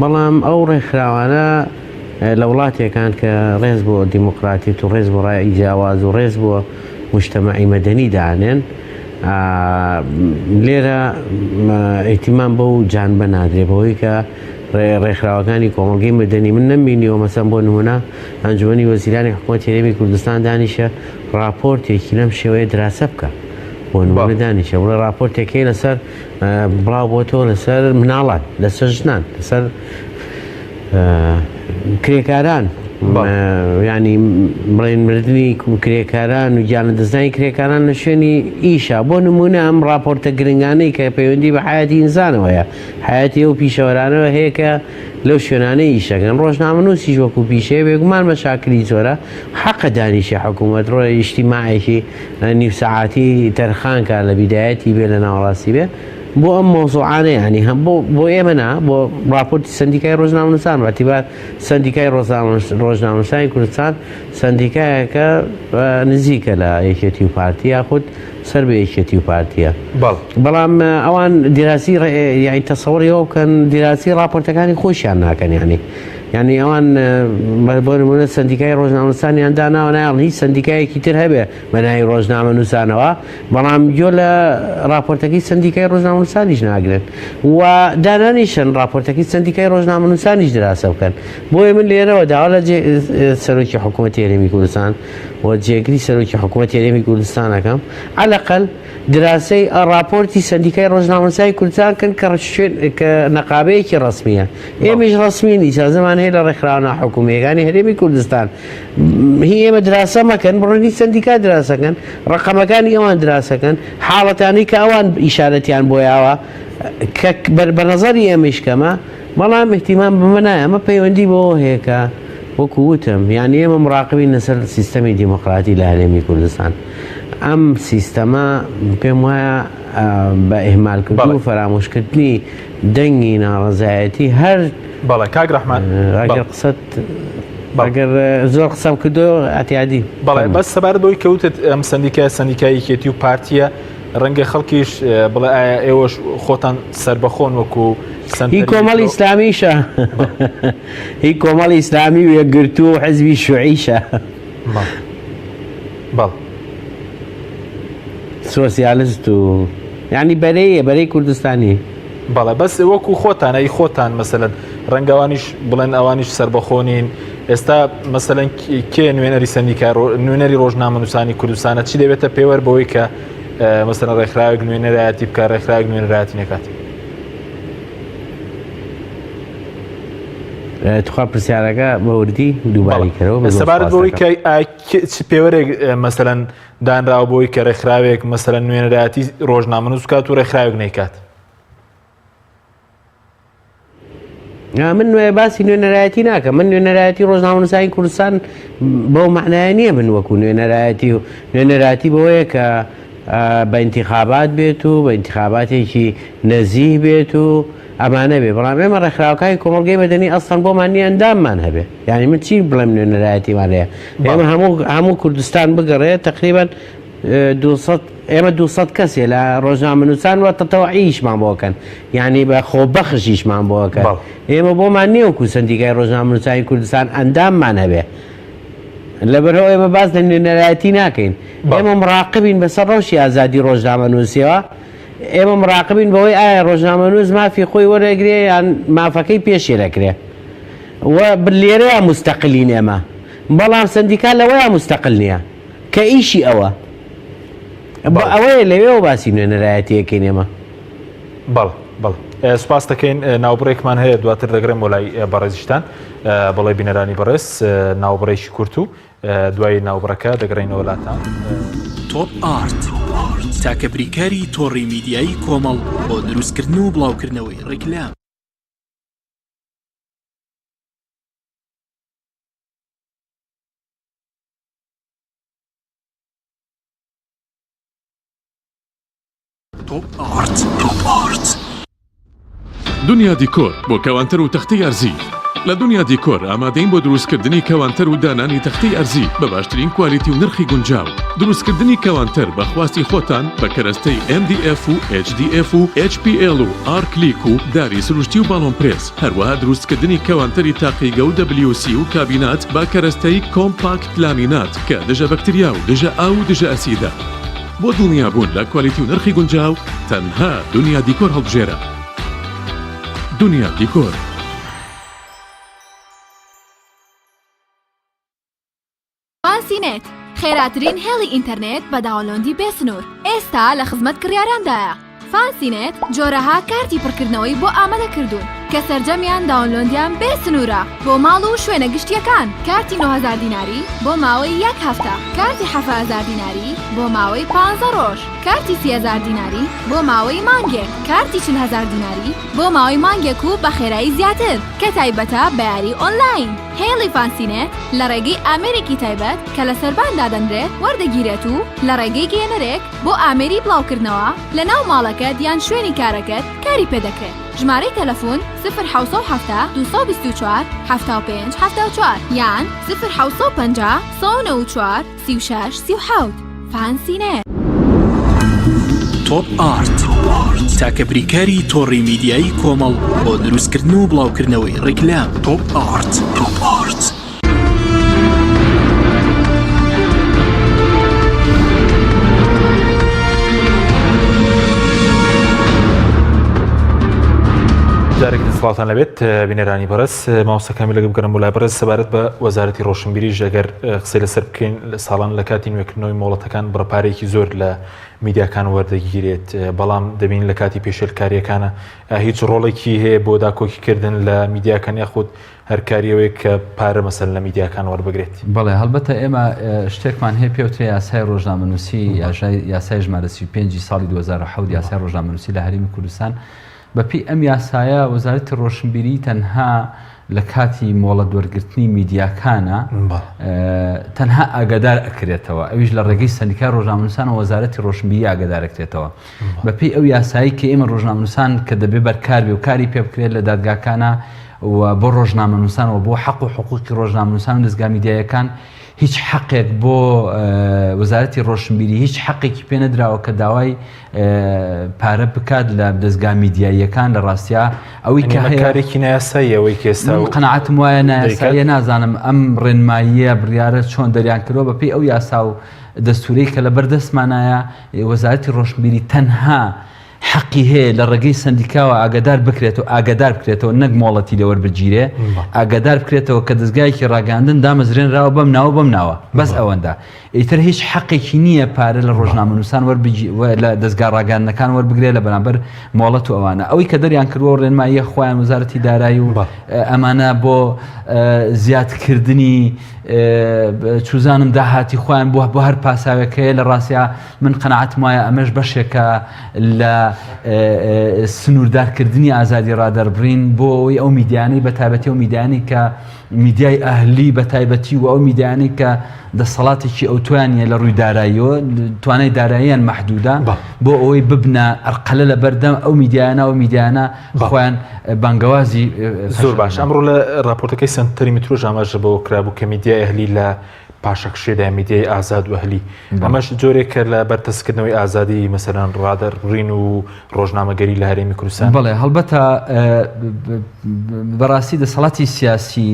بەڵام ئەو ڕێکخراوانە لە وڵاتێکان کە ڕێز بۆ دیموکراتیت و ڕێز بۆ ڕای جیاواز و ڕێز بۆ مجتەمەعی مەدەنی دانێن لێرە ئیتیمان بەو جانبە نادرێ بەوەی کە ڕێکخراوەکانی کۆمەڵگەی مەدەنی من نەمبینیەوە مەسەن بۆ نمونە ئەنجومەنی وەزیرانی حکوومەتی هەرێمی کوردستان دانیشە راپۆرتێکی لەم شێوەیە دراسە بکە بۆ نمونە دانیشە بڵێ راپۆرتێکەکەی لەسەر بڵاو بۆتەوە لەسەر مناڵات لەسەر ژنان لەسەر کرێکاران ینی بڵێنمردنی کرێکاران و گیانە دەستانی کرێکاران لە شوێنی ئیشە بۆ نمونە ئەم راپۆرتە گرنگانەی کە پەیوەندی بە حیاتی ئینسانەوەیە حیاتی ئەو پیشەوەرانەوە هەیە کە لەو شوێنانەی ئیشەکەن ڕۆژنامەنووسیش وەکو پیشەیە بێگومان بە شاکری زۆرە حەقە دانیشی حکوومەت ڕۆی ئیجتیماعیشی نیو سەعاتی تەرخانکە لە بیدایەتی بێ لە ناوەڕاستی بێ بۆ ئەم مۆزوعانە ینی هەم بۆ ئێمەنا بۆ راپۆرتی سندیکای ڕۆژنامەنووسان بەتیبار سندیکای ڕۆژنامەنووسانی کوردستان سندیکایەکە نزیکە لە یەکێتی و پارتی یاخود سەر بە یەکێتی و پارتیە بەڵام ئەوان دیراسی یعنی تەسەوڕیەوە بکەن دیراسی راپۆرتەکانی خۆشیان ناکەن ینی ئەوان بۆ نمونە سندیکای ڕۆژنامەنووسانیان داناوە نایڵ هیچ سندیکایەکی تر هەبێ بەناوی ڕۆژنامەنووسانەوە بەڵام گوێ لە راپۆرتەکەی سندیکای ڕۆژنامەنووسانیش ناگرن و دانانیشن راپۆرتەکەی سندیکای ڕۆژنامەنووسانیش دراسە بکەن بۆیە من لێرەوە داوا لە سەرۆکی حکوومەتی هەرێمی کوردستان و جێگری سەرۆکی حکوومەتی هەرێمی کوردستانەکەم عەلەقەل دراسی راپۆرتی سندیکای ڕۆژنامەنووسانی کوردستان کەن کە نەقابەیەکی ڕسمیە ئێمەش ڕسمی نیست زمان هەیە لە ڕێکخراوە حکوومەتیەکانی هەرێمی کوردستان هی ئێمە دراسە مەکەن بڕۆنی سندیکا دراسەکەن ڕقەمەکانی ئەوان دراسەکەن حاڵەتانی کە ئەوان ئیشارەتیان بۆیاوە کە بە نەزەری ئێمەش کەمە بەڵام احتیمام بمە نایە ئەمە پەیوەندی بەوە هەیە کە وەکو وتم یعنی ئێمە مراقبین لەسەر سیستەمی دیموکراتی لە هەرێمی کوردستان ئەم سیستەمە پێم وایە بە ئێهمالکردن و فەرامۆشکردنی دەنگی ناڕەزایەتی هەر بەڵێ کاک ڕەحمان ئەگەر قسەت ئەگەر زۆر قسەم کردو ئەتیادی بەڵێ بەس سەبارەت بەوەی کەوتت ئەم سندیکای یەکێتی و پارتیە ڕەنگە خەڵکیش بڵێ ئایا ئێوەش خۆتان سربەخۆن وەکو هی کۆمەڵی ئیسلامیشە هی کۆمەڵی ئیسلامی و یەکگرتووە و حزبی شوعیشە بەڵ سۆسیالیست و یعنی بەرەی کوردستانی بەڵێ بەس وەکو خۆتان ئەی خۆتان مەسەلەن ڕەنگەوانیش بڵێن ئەوانیش سربەخۆنین ئێستا مەسەلەن کێ نوێنەری سەندیکا نوێنەری ڕۆژنامەنووسانی کوردستانە چی دەبێتە پێوەەر بەوەی کە مەسەلەن ڕێکخراوێک نوێنەرایەتی بکە ڕێکخراوێک نوێنەرایەتی نەکات توخوا پرسیارەکە بەوردی دووباری کەرەوە سەبارەت بەوەی کە پێوەرێک مەسەلەن دانراوە بۆی کە ڕێکخراوێک مەسەلەن نوێنەرایەتی ڕۆژنامەنووس بکات و ڕێکخراوێک نەیکات من باسی نوێنەرایەتی ناکەم من نوێنەرایەتی ڕۆژنامەنووسانی کوردستان بەو معنایە نییە من وەکو نوێنەرایەتی و نوێنەرایەتی بەوەیە کە بە ئینتیخابات بێت و بە ئینتیخاباتێکی نەزیه بێت و ئەمانە بێ بەڵام ئێمە ڕێکخراوەکانی کۆمەڵگەی مەدەنی ئەسڵەن بۆمان نییە ئەنداممان هەبێ یعنی من چی بڵێم نوێنەرایەتیمان هەیە ئێمە هەموو کوردستان بگەڕێت تقریبان 200 ئێمە 200 کەسێ لە ڕۆژنامەنووسان وە تەتەوعیشمان بۆکەن یعنی بە خۆبەخشیشمان بۆکەن ئێمە بۆمان نییە وەکو سەندیکای ڕۆژنامەنووسانی کوردستان ئەنداممان هەبێ لەبەرەوە ئێمە باز لە نوێنەرایەتی ناکەین ئێمە مراقبین بەسەر ڕەوشی ئازادی ڕۆژنامەنووسیەوە ئێمە مراقبین بەوەی ئایا ڕۆژنامەنووس مافی خۆی وەرەگرێ یان مافەکەی پێشێرەکرێ و لێرەیە مستەقلین ئێمە بەڵام سەندیکا لەوەیە مستەقل نییە کە ئیشی ئەوە ئەوەیە لەوێ باسی نوێنەرایەتیەکەین ئێمە بەڵ سوپاس دەکەین ناوبڕێکمان هەیە دواتر دەگرێن بۆ لای بەڕێزیشتان بەڵێ بینەرانی بەڕێز ناوبڕێکی کورت و دوای ناوبڕەکە دەگەڕێنەوە وڵاتان تۆپ ئارت تاکە بریکاری تۆڕی میدیایی کۆمەڵ بۆ دروستکردن و بڵاوکردنەوەی ڕێکلام تۆپ ئارت دنیا دیکۆر بۆ کەوانتەر و تەختەی ئەرزی لە دنیا دیکۆر ئامادەین بۆ دروستکردنی کەوانتەر و دانانی تەختەی ئەرزی بە باشترین کوالیتی و نرخی گونجاو دروستکردنی کەوانتەر بە خواستی خۆتان بە کەرەستەی MDF و HDF و HPL و R-Click و داری سروشتی و باڵۆن پرێس هەروەها دروستکردنی کەوانتەری تاقیگە و WC و کابینات با کەرەستەی کۆمپاکت لامینات کە دژە بەکتریا و دژە ئاو و دژە ئەسیدە بۆ دڵنیابوون لە کوالیتی و نرخی گونجاو تەنها دنیا دیکۆر هەڵبژێرە دنیا دیکۆر فانسینێت خێراترین هێڵی ئینتەرنێت بە داوەلۆندی بێسنوور ئێستا لە خزمەت کڕیاراندایە فانسینێت جۆرەها کارتی پڕکردنەوەی بۆ ئامادەکردوون کە سەرجەمیان داوەلۆندیان بێسنوورە بۆ ماڵ و شوێنە گشتیەکان کارتی 9000 دیناری بۆ ماوەی 1 هەفتە کارتی 7000 دیناری بۆ ماوەی 15 ڕۆژ کارتی 30000 دیناری بۆ ماوەی مانگێک کارتی 40000 دیناری بۆ ماوەی مانگێک و بە خێرایی زیاتر کە تایبەتە بە یاری ئۆنلاین هێڵی فانسینێت لە ڕێگەی ئامێرێکی تایبەت کە لە سەرباندا دەنرێت وەردەگیرێت و لە ڕێگەی گێنەرێک بۆ ئامێری بڵاوکردنەوە لە ناو ماڵەکەت یان شوێنی کارەکەت کاری پێدەکرێت ژمارەی تەلەفۆن 0 224 75 74 یان 0 194 36 37 فانسینێت تۆپ ئارت تاکە بریکاری تۆڕی میدیایی کۆمەڵ بۆ دروستکردن و بڵاوکردنەوەی ڕێکلام تۆپ ئارت جارێک سڵاتان لەبێت بینەرانی بەڕێز ماوەسەکەمی لەگە بگەڕم بۆ لای بەڕێز سەبارەت بە وەزارەتی ڕۆشنبیریش ئەگەر قسەی لەسەر بکەین ساڵان لە کاتی نوێکردنەوەی مۆڵەتەکان بڕەپارێکی زۆر لە میدیاکان وەردەگیرێت بەڵام دەبین لە کاتی پێشێلکاریەکانە هیچ ڕۆڵێکی هەیە بۆ داکۆکیکردن لە میدیاکان یاخود هەرکاریەوەی کە پارە مەسەل لە میدیاکان وەربگرێت بەڵێ هەڵبەتە ئێمە شتێکمان هەیە پێوترێ یاسای ڕۆژنامەنووسی یاسای ژمارە 35 ساڵی 2007 یاسای ڕۆژنامەنووسی لە هەرێمی کوردستان بەپی ئەم یاسایە وەزارەتی ڕۆشنبیری تەنها لە کاتی مۆڵە دووەرگرتنی میدیاکانە تەنها ئاگادار ئەکرێتەوە ئەویش لە ڕێگەی سەندیکای ڕۆژنامەنووسان و وەزارەتی ڕۆشنبیری ئاگادارەکرێتەوە بەپی ئەو یاسایی کە ئێمە ڕۆژنامەنووسان کە دەبێ بەرکار بێ و کاری پێ بکرێت لە دادگاکانە و بۆ ڕۆژنامەنووسان و بۆ حەق و حقوقی ڕۆژنامەنووسان و دەستگا میدیایەکان هیچ حەقێک بۆ وەزارەتی ڕۆشنبیری هیچ حەقێکی پێ نەدراوە کە داوای پارە بکات لە دەستگا میدیاییەکان لە ڕاستیا ئەوەی کە کارێکی نایاسایی ئەوەی کێستا قەنەعەتم وایە نایاساییە نازانم ئەم ڕێنماییە بڕیارە چۆن دەریان کردەوە بەپێی ئەو یاسا و دەستورەی کە لە بەردەستمانایە وەزارەتی ڕۆشنبیری تەنها حەقی هەیە لە ڕێگەی سندیکاوە ئاگادار بکرێتەوە نەک مۆڵەتی لەوەربگیرێ ئاگادار بکرێتەوە کە دەستگایەکی ڕاگەاندن دامەزرێنراوە بەم ناوە بەس ئەوەندا ئیتر هیچ حەقێکی نییە پارە لە ڕۆژنامەنووسان لە دەستگا ڕاگەاندنەکان وەربگرێت لە بەرامبەر مۆڵەت و ئەوانە ئەوەی کە دەریان کردووە ڕێنماییە خۆیان وەزارەتی دارایی و ئەمانە بۆ زیادکردنی چوزانم داهاتی خۆیان بۆ هەر پاساوێکەیە لە ڕاستیا من قەنەعەتم وایە ئەمەش بەشێکە لە سنووردارکردنی ئازادی ڕادەربڕین بۆ ئەوەی ئەو میدیانەی بەتایبەتی ئەو میدیانی کە میدیای ئەهلی بەتایبەتی و ئەو میدیانی کە دەسەڵاتێکی ئەو توانیە لە ڕووی داراییەوە توانای داراییان مەحدودە بۆ ئەوەی ببنە ئەرقەلە لە بەردەم ئەو میدیانە و میدیانە خۆیان بانگەوازی زۆر باش. ئەمڕۆ لە راپۆرتەکەی سنتەری میترۆژ ئاماژە بەوە کرابوو کە میدیای ئەهلی لە پاشەکشێدا میدیای ئازاد و ئەهلی ئەمەش جۆرێکە لە بەرتەسکردنەوەی ئازادی مەسەلەن ڕادەربڕین و ڕۆژنامەگەری لە هەرێمی کوردستان. بەڵێ هەڵبەتە بەڕاستی دەسەڵاتی سیاسی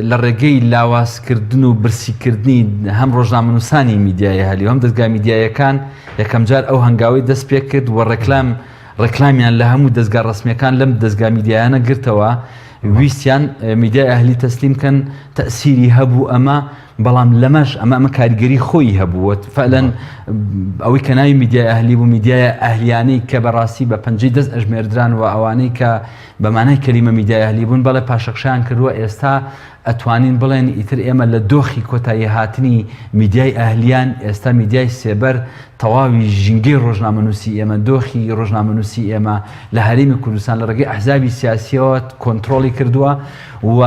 لە ڕێگەی لاوازکردن و برسیکردنی هەم ڕۆژنامەنووسانی میدیای ئەهلی و هەم دەستگا میدیایەکان یەکەم جار ئەو هەنگاوی دەست پێ کرد و ڕێکلامیان لە هەموو دەستگا ڕسمیەکان لەم دەستگا میدیایانە گرتەوە ویستیان میدیای ئەهلی تەسلیم کەن تەسیری هەبوو ئەمە بەڵام لەمەش ئەمە کاریگەری خۆی هەبووە فعلەن ئەوەی کە ناوی میدیای ئەهلی بوو میدیای ئەهلیانەی کە بەڕاستی بە پەنجەی دەست ئەژمێردران و ئەوانەی کە بەمانای کەلیمە میدیای ئەهلی بوون بەڵێ پاشەخشیان کردووە ئێستا ئەتوانین بڵێن ئیتر ئێمە لە دۆخی کۆتایی هاتنی میدیای ئەهلیان ئێستا میدیای سێبەر تەواوی ژینگەی ڕۆژنامەنووسی ئێمە دۆخی ڕۆژنامەنووسی ئێمە لە هەرێمی کوردستان لە ڕێگەی ئەحزابی سیاسیەوە کۆنتترۆلی کردووە و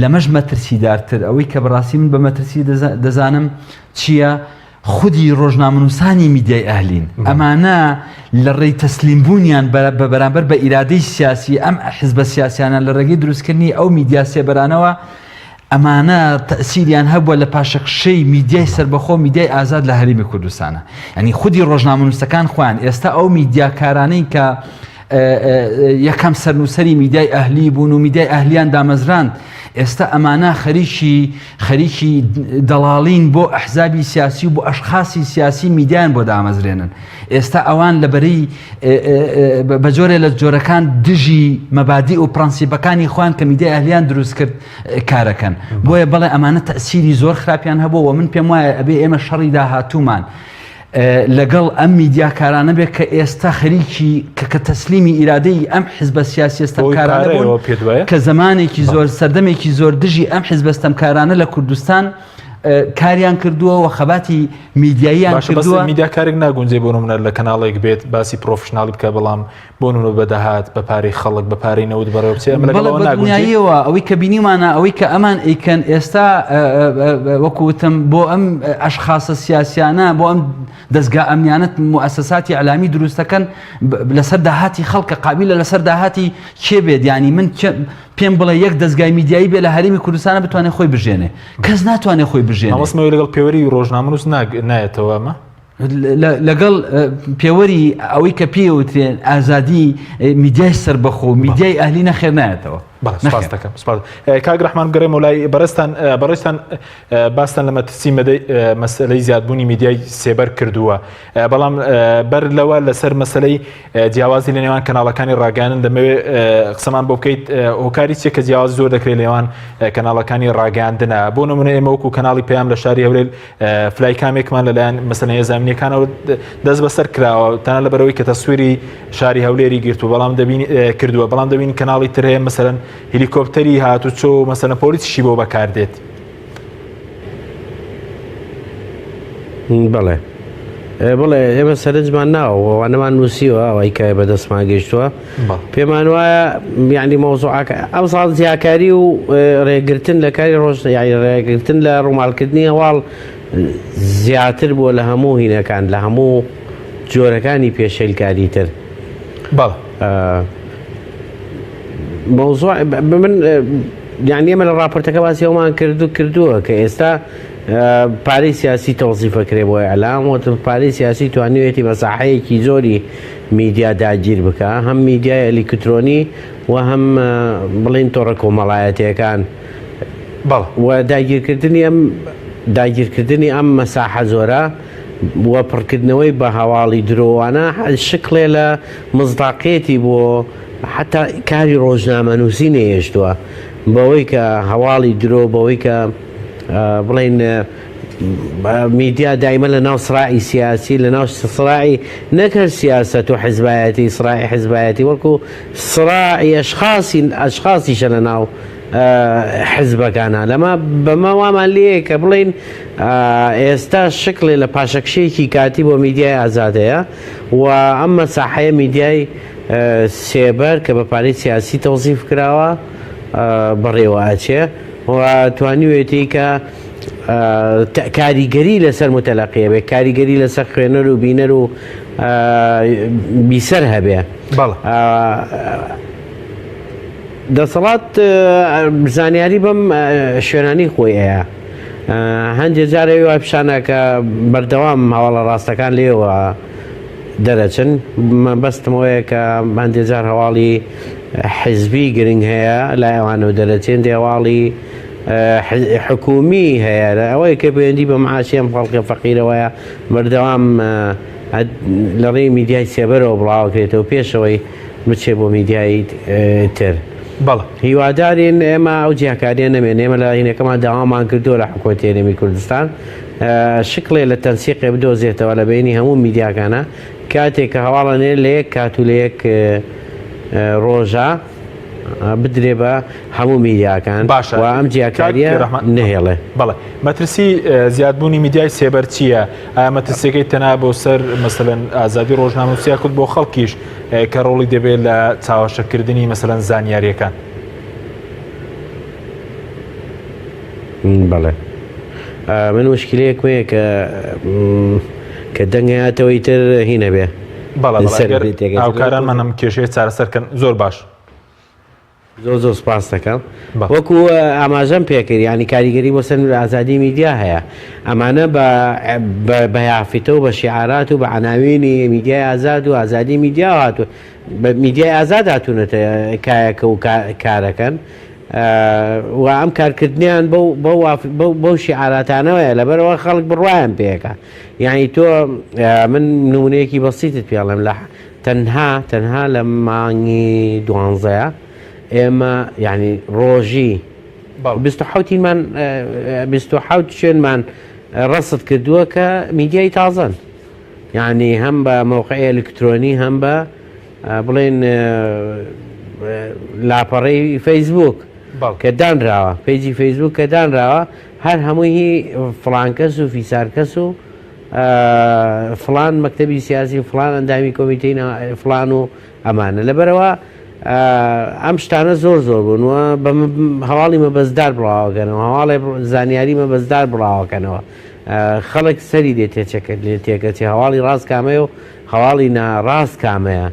لەمەش مەترسیدارتر ئەوەی کە بەڕاستی من بە مەترسی دەزانم چییە خودی ڕۆژنامەنووسانی میدیای ئەهلین ئەمانە لە ڕێی تەسلیمبوونیان بە بەرامبەر بە ئیرادەی سیاسی ئەم حیزبە سیاسیانە لە ڕێگەی دروستکردنی ئەو میدیا سێبەرانەوە ئەمانە تەسیریان هەبووە لە پاشەخشەی میدیای سربەخۆ میدیای ئازاد لە هەرێمی کوردستانە ینی خودی ڕۆژنامەنووسەکان خۆیان ئێستا ئەو میدیاکارانەی کە یەکەم سەرنووسەری میدیای ئەهلی بوون و میدیای ئەهلیان دامەزراند ئێستا ئەمانە خەریکی دەڵاڵین بۆ ئەحزابی سیاسی و بۆ ئەشخاصی سیاسی میدیان بۆ دامەزرێنن ئێستا ئەوان لەبەرەی بە جۆرێ لە جۆرەکان دژی مەبادی و پرەنسیپەکانی خۆیان کە میدیای ئەهلیان دروست کرد کارەکەن بۆیە بەڵێ ئەمانە تەسیری زۆر خراپیان هەبووە و من پێم وایە ئەبێ ئێمە شەڕی داهاتوومان لەگەڵ ئەم میدیاکارانە بێت کە ئێستا خەریکی کە تەسلیمی ئیرادەی ئەم حیزبە سیاسی ئەستەمکارانە بوون کە زمانێکی زۆر سەردەمێکی زۆر دژی ئەم حیزبە ئەستەمکارانە لە کوردستان کاریان کردووە و خەباتی میدیاییان کردووە. میدیاکارێک ناگونجێ بۆ نمونە لە کەناڵێک بێت باسی پرۆفشناڵی بکە بەڵام بۆ نمونە بەداهات بە پارەی خەڵک بە پارەی نەوت بەڕێوە بچێ ئەمە لەگەڵەوە ناگونجێەوە ئەوەی کە بینیمانە ئەوەی کە ئەمان ئەیکەن ئێستا وەکوتم بۆ ئەم ئەشخاصە سیاسیانە بۆ ئەم دەستگا ئەمنیانەت موسساتی ئەعلامی دروستەکەن لەسەر داهاتی خەڵکە قابلە لەسەر داهاتی کێ بێت ینی من پێم بڵێ یەک دەستگای میدیایی بێ لە هەرێمی کوردستانە بتوانێت خۆی بژێنێ کەس ناتوانێت خۆی بژێنێ. مەوەسمەوەی لەگەڵ پێوەری ڕۆژنامەنووس نایەتەوە ئەمە لەگەڵ پێوەری ئەوەی کە پێوترێن ئازادی میدیای سربەخۆ میدیای ئەهلی نەخێر نایەتەوە. سپاس دەکەم. کاک ڕەحمان گەڕێمەوە لای بەڕێستان باستان لە مەترسی مەسەلەی زیادبوونی میدیای سێبەر کردووە بەڵام بەر لەوە لەسەر مەسەلەی جیاوازی لە نێوان کەناڵەکانی ڕاگەاندن دەمەوێت قسەمان بۆ بکەیت هۆکاری چیە کە جیاواز زۆر دەکرێت لەوان کەناڵەکانی ڕاگەاندنە بۆ نمونە ئێمە وەکو کەناڵی پەیام لە شاری هەولێر فلای کامێکمان لەلایەن مەسەلەی هێزانینیەکانەوە دەست بەسەر کراوە تەنها لەبەرەوەی کە تەسویری شاری هەولێری گرتو کردووە بەڵام دەبینی کەناڵی تر هەیە مەسەلەن هلیکۆپتەری هاتوچۆ و مەسەلەن پۆلیسیشی بۆ بەکاردێت. بەڵێ ئێمە سەرنجمان ناوەوانەمان نووسیوە ئەوەی کە بەدەستمان گەیشتووە پێمان وایە یعنی مەوزوعەکە ئەم ساڵ زیاکاری و ڕێگرتن لە کاری ڕێگرتن لە ڕووماڵکردنی هەواڵ زیاتر بووە لە هەموو هینەکان لە هەموو جۆرەکانی پێشێلکاری تر. موضوع من يعني ئێمە لە ڕاپۆرتەکە باسی ئەومان کردووە کە ئێستا پارەی سیاسی تەوزیفەکرێ بۆ ئەعلام و پارەی سیاسی توانیوێتی مەساحەیەکی زۆری میدیا داگیر بکە هەم میدیای ئەلیکترۆنی و هەم بڵین تۆڕە کۆمەڵایەتیەکان و داگیرکردنی ئەم مەساحە زۆرە و پڕکردنەوەی بە هەواڵی درۆوانە شکڵێ لە مزداقێتی بۆ حتا کاری ڕۆژنامەنووسی نەهێشتووە بەوەی کە هەواڵی درۆ بەوەی کە بڵین میدیا دایمە لە ناو سڕاعی سیاسی لە ناو سڕاعی نەکرد سیاست و حیزبایەتی سڕاعی حیزبایەتی وەکو سڕاعی ئەشخاصیشە لە ناو حیزبەکانە لەمە بەمە وامان لێ کە بڵین ئێستا شکڵێ لە پاشەکشەیەکی کاتی بۆ میدیای ئازادەیە و ئەم مەساحەیە میدیای سێبەر کە بە پارەی سیاسی تەوزیف کراوە بەڕێوە ئاچێ و توانیوێتی کە کاریگەری لەسەر متەلەقیە بێ کاریگەری لەسەر خوێنەر و بینەر و بیسەر هەبێ دەسەڵات زانیاری بەم شوێنانی خۆی ئەیە هەندێک جارەوی وای پیشانە کە بەردەوام هەواڵە ڕاستەکان لێوە دەرەچن بەستمەوەیە کە هەندێک جار هەواڵی حیزبی گرنگ هەیە لای ئەوانەوە دەرەچێن دێواڵی حکومی هەیە ئەوەی کە پەیوەندی بە معاشیان خەڵکی فەقیرەوەیە بەردەوام لە ڕێی میدیای سێبەرەوە بڵاوکرێتەوە پێشەوەی بچێ بۆ میدیای تر هیوادارین ئێمە ئەو جیاکاریە نەمێن ئێمە لە هینەکەمان داوامان کردووە لە حکوومەتی هەرێمی کوردستان شکڵێ لە تەنسیقێ بدۆزێتەوە لە بینی هەموو میدیاکانە کاتێک کە هەواڵەنێ لە یەک کات و لە یەک ڕۆژە بدرێ بە هەموو میدیاکان باشە و ئەم جیاکاریە نهێڵێ بەڵێ مەترسی زیادبوونی میدیای سێبەر چییە؟ ئایا مەترسیەکەی تەنا بۆ سەر مەسەلەن ئازادی ڕۆژنامەنووسیا کورد بۆ خەڵکیش کە ڕۆڵی دەبێت لە چاوەشەکردنی مەسەلەن زانیاریەکان؟ بەڵێ من وشکلەیەک وەیە کە دەنگایەتەوەی تر هینە بێ ئاوکارانمان ئەم کێشەیە چارەسەرکەن زۆر باش زۆر سپاس دەکەم وەکو ئاماژەم پێکرد ینی کاریگەری بۆ سەر ئازادی میدیا هەیە ئەمانە بە یافیتە و بە شیعارات و بە عناوینی میدیای ئازاد و ئازادی میدیا هاتووە بە میدیای ئازاد هاتوونەتە کایەکە و کارەکەن و ئەم کارکردنیان بەو شیعاراتانەوەیە لەبەرەوە خەڵک بڕوایان پێەکە یعنی تۆ من نمونەیەکی بەسیتت پێڵێم لە تەنها لە مانگی دوانزەیە ئێمە ینی ڕۆژی 27 شوێنمان ڕەست کردووە کە میدیای تازەن یعنی هەم بە مۆقعی ئەلکترۆنی هەم بە بڵێن لاپەڕەی فەیسبوک کە دانراوە پیجی فەیسبوک کە دانراوە هەر هەمووی فڵان کەس و فیسار کەس و فڵان مەکتەبی سیاسی فڵان ئەندامی کۆمیتەی فڵان و ئەمانە لەبەرەوە ئەم شتانە زۆر بوونەوە بە هەواڵی مەبەزدار بڵاوەکەنەوە هەواڵی زانیاری مەبەزدار بڵاوەکەنەوە خەڵک سەری لێ تێکەچی هەواڵی ڕاست کامەیە و هەواڵی ناڕاست کامەیە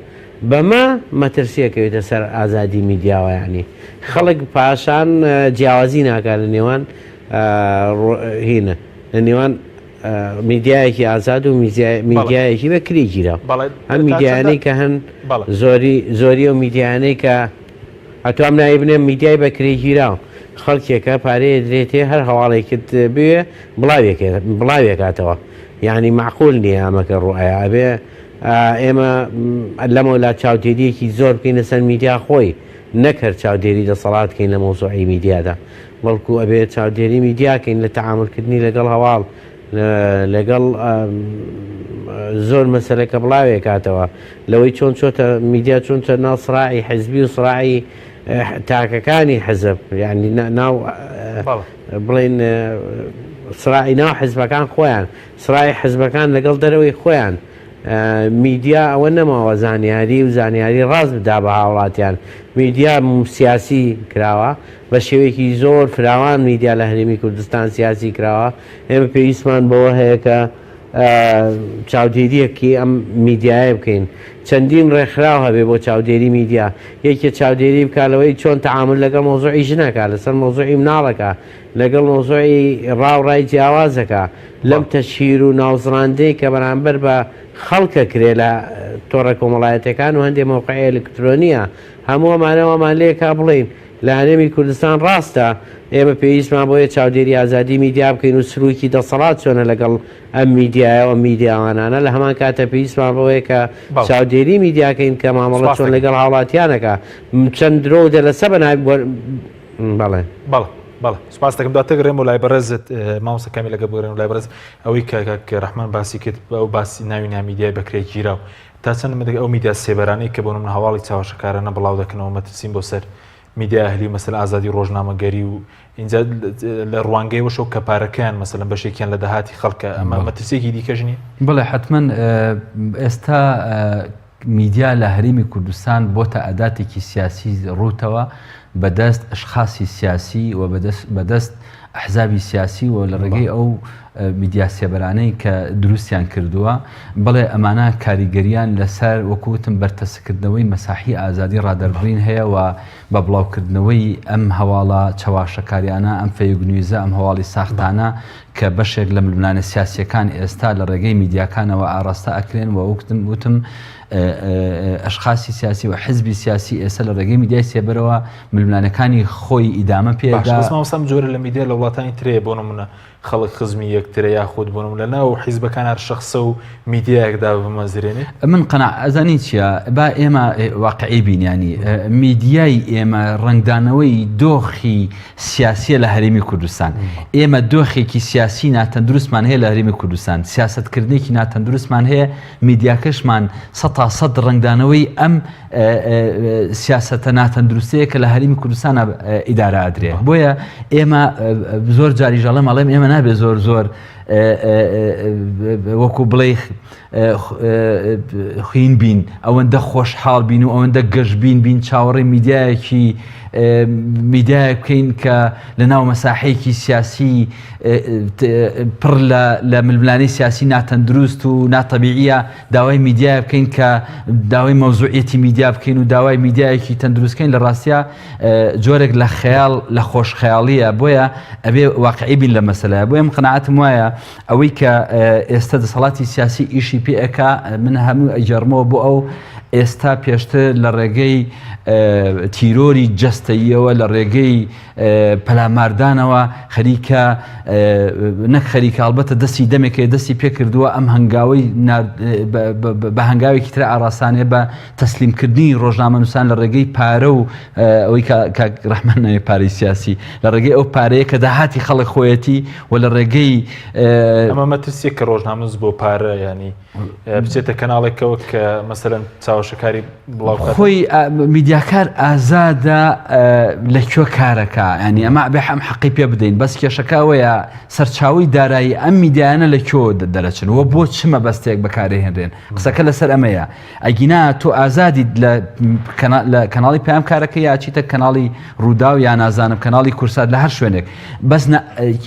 بەمە مەترسیەکەوێتە سەر ئازادی میدیاوە ینی خەڵک پاشان جیاوازی ناکات لە نێوان هینە لە نێوان میدیایەکی ئازاد و میدیایەکی بەکری گیرە هەم میدیانەی کە هەن زۆری و میدیانەی کە ئەتوام نایی بنێ میدیای بەکری گیراوە خەڵکێکە پارەیە درێتێ هەر هەواڵێکت بوێ بڵاوێکاتەوە یعنی معقول نییە ئەمەکە ڕوئایە ئەبێ ئێمە لەمە لا چاودێریەکی زۆر بکەین لەسەر میدیا خۆی نەکرد چاودێری دەسەڵات بکەین لە مۆزوعی میدیادا بەڵکو ئەبێت چاودێری میدیاکەین لە تەعاملکردنی لەگەڵ هەواڵ لەگەڵ زۆر مەسەلەکە بڵاوێ کاتەوە لەوەی چۆن چۆتە میدیا چۆنتە ناو سڕاعی حیزبی و سڕاعی تاکەکانی حەزب یعنی ناو بڵێن سڕاعی ناو حیزبەکان خۆیان سڕاعی حیزبەکان لەگەڵ دەرەوەی خۆیان میدیا ئەوە نەماوە زانیاری و زانیاری ڕاست بدا بە هاوڵاتیان میدیا سیاسی کراوە بە شێوەیەکی زۆر فراوان میدیا لە هەرێمی کوردستان سیاسی کراوە ئێمە پێویستمان بەوە هەیە کە چاودێریەکی ئەم میدیایە بکەین چەندین ڕێکخراو هەبێ بۆ چاودێری میدیا یەکێ چاودێری بکالەوەی چۆن تەعامل لەگەڵ مۆزوعی ژنەکە لەسەر مۆزوعی مناڵەکە لەگەڵ مۆزوعی ڕاوڕای جیاوازەکە لەم تەشهیر و ناوزڕاندەی کە بەرامبەر بە خەڵکە کرێ لە تۆڕە کۆمەڵایەتەکان و هەندێک مۆقعی ئەلکترۆنیە هەموو ئەمانەوەمان لێکا بڵین لە هەرێمی کوردستان ڕاستە ئێمە پێویستمان بۆیە چاودێری ئازادی میدیا بکەین و سروکی دەسەڵات چۆنە لەگەڵ ئەم میدیایەوە میدیاوانانە لە هەمان کاتە پێویستمان بەوەیە کە چاودێری میدیاکەین کە مامەڵە چۆن لەگەڵ هاوڵاتیانەکە چەند درۆ دەلەسە بەنای بەڵێ بەڵێ سپاس دەکەم دواتەگەڕێم و لای بەڕێزت مامۆستاکەمی لەگە بگەڕێن و لای بەڕێز ئەوەی کە ڕەحمان باسی کرد ئەو باسی ناوی نامیدیای بەکرێ گیراو تا چەند مدەگە ئەو میدیا سێبەرانەی کە بۆ من هەواڵی چاوەشەکارانە بڵاو دەکەنەوە مەترسیم بۆ سەر میدیا هەلی مەسەل ئازادی ڕۆژنامەگەری و اینجا لە ڕوانگەی وەشەو کەپارەکەیان مەسەلەن بەشێکیان لە داهاتی خەڵکە ئەمە مەترسێکی دیکەش نیە بڵێ حتمما ئێستا میدیا لە هەرێمی کوردستان بۆتە ئەداتێکی سیاسی ڕووتەوە بەدەست ئەشخاصی سیاسی و بەدەست ئەحزابی سیاسی و لە ڕێگەی ئەو میدیا سێبەرانەی کە دروستیان کردووە بڵێ ئەمانە کاریگەریان لەسەر وەکوتم بەرتەسکردنەوەی مەساحی ئازادی ڕادەربڕین هەیە و بە بڵاوکردنەوەی ئەم هەواڵە چاواشەکاریانە ئەم فەیگنویزە ئەم هەواڵی ساختانە کە بەشێک لە ململانە سیاسیەکان ئێستا لە ڕێگەی میدیاکانەوە ئاڕاستە ئەکرێن و وتم ئەشخاصی سیاسی و حزبی سیاسی ئێستا لە ڕێگەی میدیای سێبەرەوە ململانەکانی خۆی ئیدامە پێداسم جۆرە لە میدیا لە وڵاتانی ترێ بۆ نمونە خەڵک خزمی یەکترە یاخود بوونم لە ناو حیزبەکان هەر شخصە و میدیایەکدا بمەزرێنێ من قەناع ئەزانی چییە با ئێمە واقعی بینیانی میدیای ئێمە ڕنگدانەوەی دۆخی سیاسیە لە هەرێمی کوردستان ئێمە دۆخێکی سیاسی ناتەندروستمان هەیە لە هەرێمی کوردستان سیاستکردنێکی ناتەندروستمان هەیە میدیاکەشمان 100% ڕنگدانەوەی ئەم سیاسەتە ناتەندروستەیە کە لە هەرێمی کوردستان ئیدارە ئەدرێ بۆیە ئێمە زۆر جاری ژەڵێم ئەڵێم ئێمە نابێت زۆر وەکو بڵێ خوین بین ئەوەندە خۆشحاڵ بین و ئەوەندە گەشتبین بین چاوەڕێی میدیایەکی میدیای بکەین کە لە ناو مەساحەیەکی سیاسی پڕ لە ململانەی سیاسی ناتەندروست و ناتەبیعیە داوای میدیای بکەین کە داوای مەوزوعیەتی میدیا بکەین و داوای میدیایەکی تەندروستکەین لە ڕاستیە جۆرێک لە خەیاڵ لە خۆشخەیاڵیە بۆیە ئەبێ واقعی بین لە مەسەلەیە بۆیە من قەناعەتم وایە ئەوەی کە ئێستا دەسەڵاتی سیاسی ئیشی پێ ئەکا من هەموو ئەجەرمەوە بۆ ئەو ئێستا پێشتر لە ڕێگەی تیرۆری جەستەییەوە لە ڕێگەی پەلاماردانەوە خەریکە نەک خەریکە ئەڵبەتە دەستی دەمێکە دەستی پێ کردووە ئەم هەنگاوی بە هەنگاوێکی تر ئاراسانێ بە تەسلیمکردنی ڕۆژنامەنووسان لە ڕێگەی پارە و ئەوەی ڕەحمان ناوێ پارەی سیاسی لە ڕێگەی ئەو پارەیە کە داهاتی خەڵک خۆیەتی و لە ڕێگەی ئەمە مەترسیە کە ڕۆژنامەنووس بۆ پارە ینی بچێتە کەناڵێکەوە کە مەسەلەن چاوەشەکاری بڵاو خۆی میدیاکار ئازادە لەکوێ کارەکە ینی ئەمە بێ ئەم حەقی پێ بدەین بەس کێشەکەوەیە سەرچاوی دارایی ئەم میدیانە لەکوێ دەرەچن وە بۆ چمە بەستێک بەکارهێنرێن قسەکە لەسەر ئەمەیە ئەگینا تۆ ئازادی لە کەناڵی پێم کارەکە یاچیتە کەناڵی ڕوودا و یا نازانم کەناڵی کورسات لە هەر شوێنێک بەس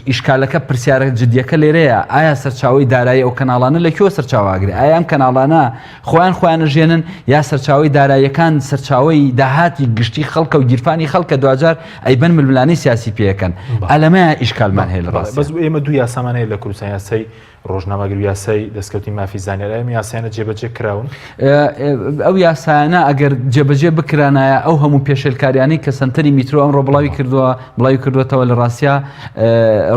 ئیشکالەکە پرسیارە جدیەکە لێرەیە ئایا سەرچاوی دارایی ئەو کەناڵانە لەکوێ سەرچاواگرێ ئایا ئەم کەناڵانە خۆیان ژێنن یا سەرچاوی داراییەکان سەرچاوی داهاتی گشتی خەڵکە و گیرفانی خەڵکە دوجار ئەیبەن ململانەی سیاسی پێەکەن ئەلەمە ئیشکالمان هەیە لە ڕاست بەس ئێمە دوو یاسامان هەیە لە کوردستان یاسای ڕۆژنامەگەری و یاسای دەستکەوتی مافی زانیاری ئەم یاسایانە جێبەجێ کراون ئەو یاسایانە ئەگەر جێبەجێ بکرانایە ئەو هەموو پێشێلکاریانەی کە سنتەری میترۆ ئەمڕۆ بڵاوی کردوێتەوە لە ڕاستیا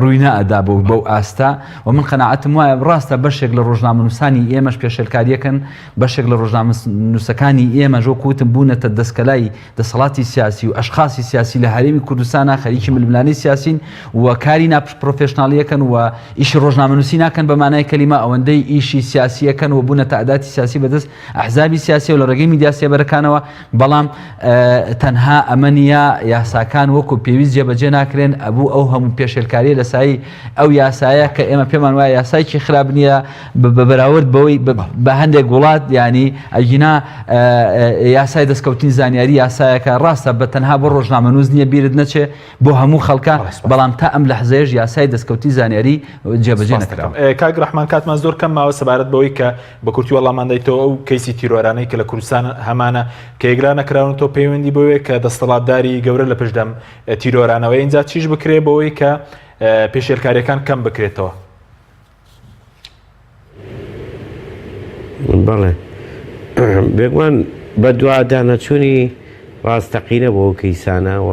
ڕووینە ئەدا بەو ئاستا و من قەناعەتم وایە ڕاستە بەشێک لە ڕۆژنامەنووسانی ئێمەش پێشێلکاریەکەن بەشێک لە ڕۆژنامەنووسەکانی ئێمە ژۆکوتم بوونەتە دەستکەلای دەسەڵاتی سیاسی و ئەشخاصی سیاسی لە هەرێمی کوردستانە خەریکی ململانەی سیاسین و کاری ناپرۆفێشناڵیەکەن و ئیشی ڕۆژنامەنووسی ناکەن بەمانای کەلیمە ئەوەندەی ئیشی سیاسیەکەن و بوونەتە ئەداتی سیاسی بەدەست ئەحزابی سیاسی و لە ڕێگەی میدیا سێبەرەکانەوە بەڵام تەنها ئەمە نیە یاساکان وەکو پێویست جێبەجێ ناکرێن ئەبوو ئەو هەموو پێشێلکاریە لەسایی ئەو یاسایە کە ئێمە پێمان وایە یاسایکی خراپ نییە بە بەراورد بەوەی بە هەندێک وڵات ینی ئەگینا یاسای دەستکەوتنی زانیاری یاسایەکە ڕاستە بە تەنها بۆ ڕۆژنامەنووس نییە بیرت نەچێ بۆ هەموو خەڵکە بەڵام تا ئەم لەحزەیەش یاسای دەستکەوتی زانیاری جێبەجێ نەکراوە. کاک ڕەحمان کاتمان زۆر کەم ماوە سەبارەت بەوەی کە بە کورتی وەڵامان دەیتەوە ئەو کەیسی تیرۆرانەی کە لە کوردستان هەمانە کە ئێگرا نەکراون تۆ پەیوەندی بەوەیە کە دەسەڵاتداری گەورە لە پشتدەم تیرۆرانەوەی اینجا چیش بکرێ بەوەی کە پێشێلکاریەکان کەم بکرێتەوە؟ بەڵێ بێگومان بە دووادانەچوونی ڕاستەقینە بۆ کەیسانە و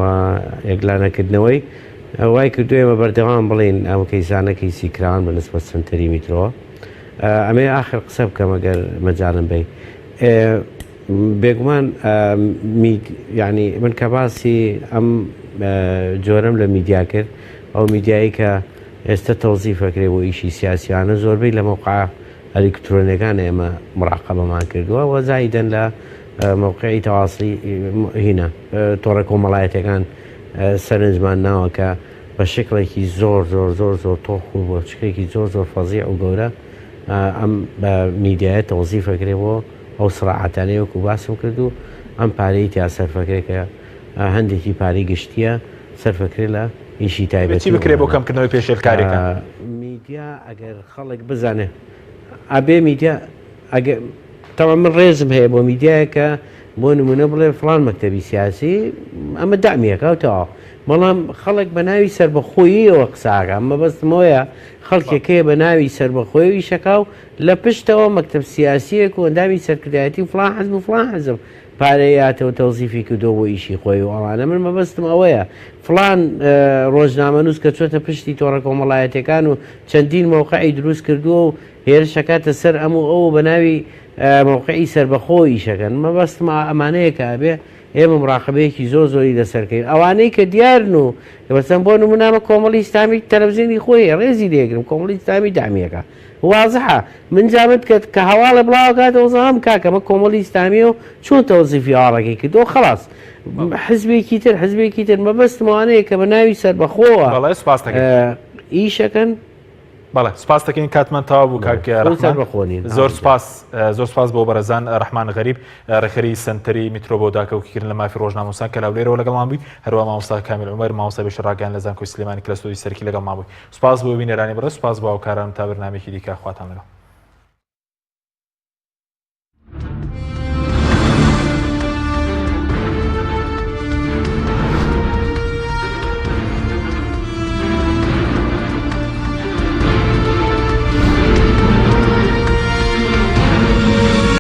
یەکلانەکردنەوەی وای کردو ئێمە بەردەوام بڵین ئەو کەیسانە کەیسی کراون بە نسبەت سنتەری میترۆ. ئەمێ ئاخر قسە بکەم ئەگەر مەجانم بێ. بێگومان ینی من کە باسی ئەم جۆرەم لە میدیا کرد ئەو میدیایی کە ئێستا تەوزیفەکرێ بۆ ئیشی سیاسیانە زۆربەی لە مەوقع ئەلکترۆنیەکان ئێمە مراقەبەمان کردووە و زایدەن لە موقعی تەواصلی هینە تۆڕە کۆمەڵایەتەکان سەرنجمان ناوە کە بە شکلێکی زۆر زۆر زۆر زۆر تۆخ و بۆ شکلێکی زۆر زۆر فەزیع و گەورە ئەم بە میدیایە تەوزیفەکرێ بۆ ئەو سڕاعەتانەی وەکو باسم کرد و ئەم پارەی تا سەرفەکرێت کە هەندێکی پارەی گشتیە سەرفەکرێت لە ئیشی تایبەتی بکرێت بۆ کەمکردنەوەی پێشێلکاریەکە. میدیا ئەگەر خەڵک بزانێ ئەبێ میدیا تەوا من ڕێزم هەیە بۆ میدیایەکە بۆ نمونە بڵێ فڵان مەکتەبی سیاسی ئەمە دامیەکەوتەوە بەڵام خەڵک بە ناوی سربەخۆییەوە قساکە ئەمە بەستمەوەیە خەڵکێکەیە بە ناوی سربەخۆیی شەکاو لە پشتەوە مەکتەب سیاسیەک و ئەندامی سەرکردایەتی فڵان حەزب و فڵان حەزب پارەیاتەوە تەوزیفی کردۆ بۆ ئیشی خۆی و ئەوانە من مەبەستم ئەوەیە فڵان ڕۆژنامەنووس کە چۆتە پشتی تۆڕە کۆمەڵایەتەکان و چەندین مەوقعی دروست کردووە و هێرشەکاتە سەر ئەموو ئەو بە ناوی مەوقعی سربەخۆی شەکەن مەبەستم ئەمانەیە کە ئەبێ ئێمە مراقبەیەکی زۆر زۆری لەسەرکەین ئەوانەی کە دیارن و بەچەند بۆ نمونامە کۆمەڵی ئیسلامی تەلەڤیزیۆنی خۆی ڕێزی لێگرم کۆمەڵی ئیسلامی دامیەکە وازحە من جامت کرد کە هەواڵە بڵاوکاتەوە زەڵام کاکەمە کۆمەڵی ئیسلامی و چۆن تەوزیفی ئاڕەکەی کردەوە خلاص حزبێکی تر مەبەستمەوانەیە کە بە ناوی سەربەخۆوە ئیشەکەن. بەڵێ سپاس دەکەین کاتمان تەواو بوو کاک ڕەحمان زۆر سپاس بۆ بەرەزان ڕەحمان غەریب ڕێکخەری سنتەری میترۆ بۆ داکەوتکردن لە مافی ڕۆژنامەنووسان کە لەولێرەوە لەگەڵمان بووی هەروە مامۆستا کامیل عومەر مامۆستا بێشەڕاگەیان لە زانکۆی سلێمانی کە لە ستۆدیۆی سەرکی لەگەڵمان بووی. سپاس بۆ بینەرانی بەڕێز سپاس بۆ هاوکاران تا بەرنامەیەکی دیکە خواتان لەگەڵ.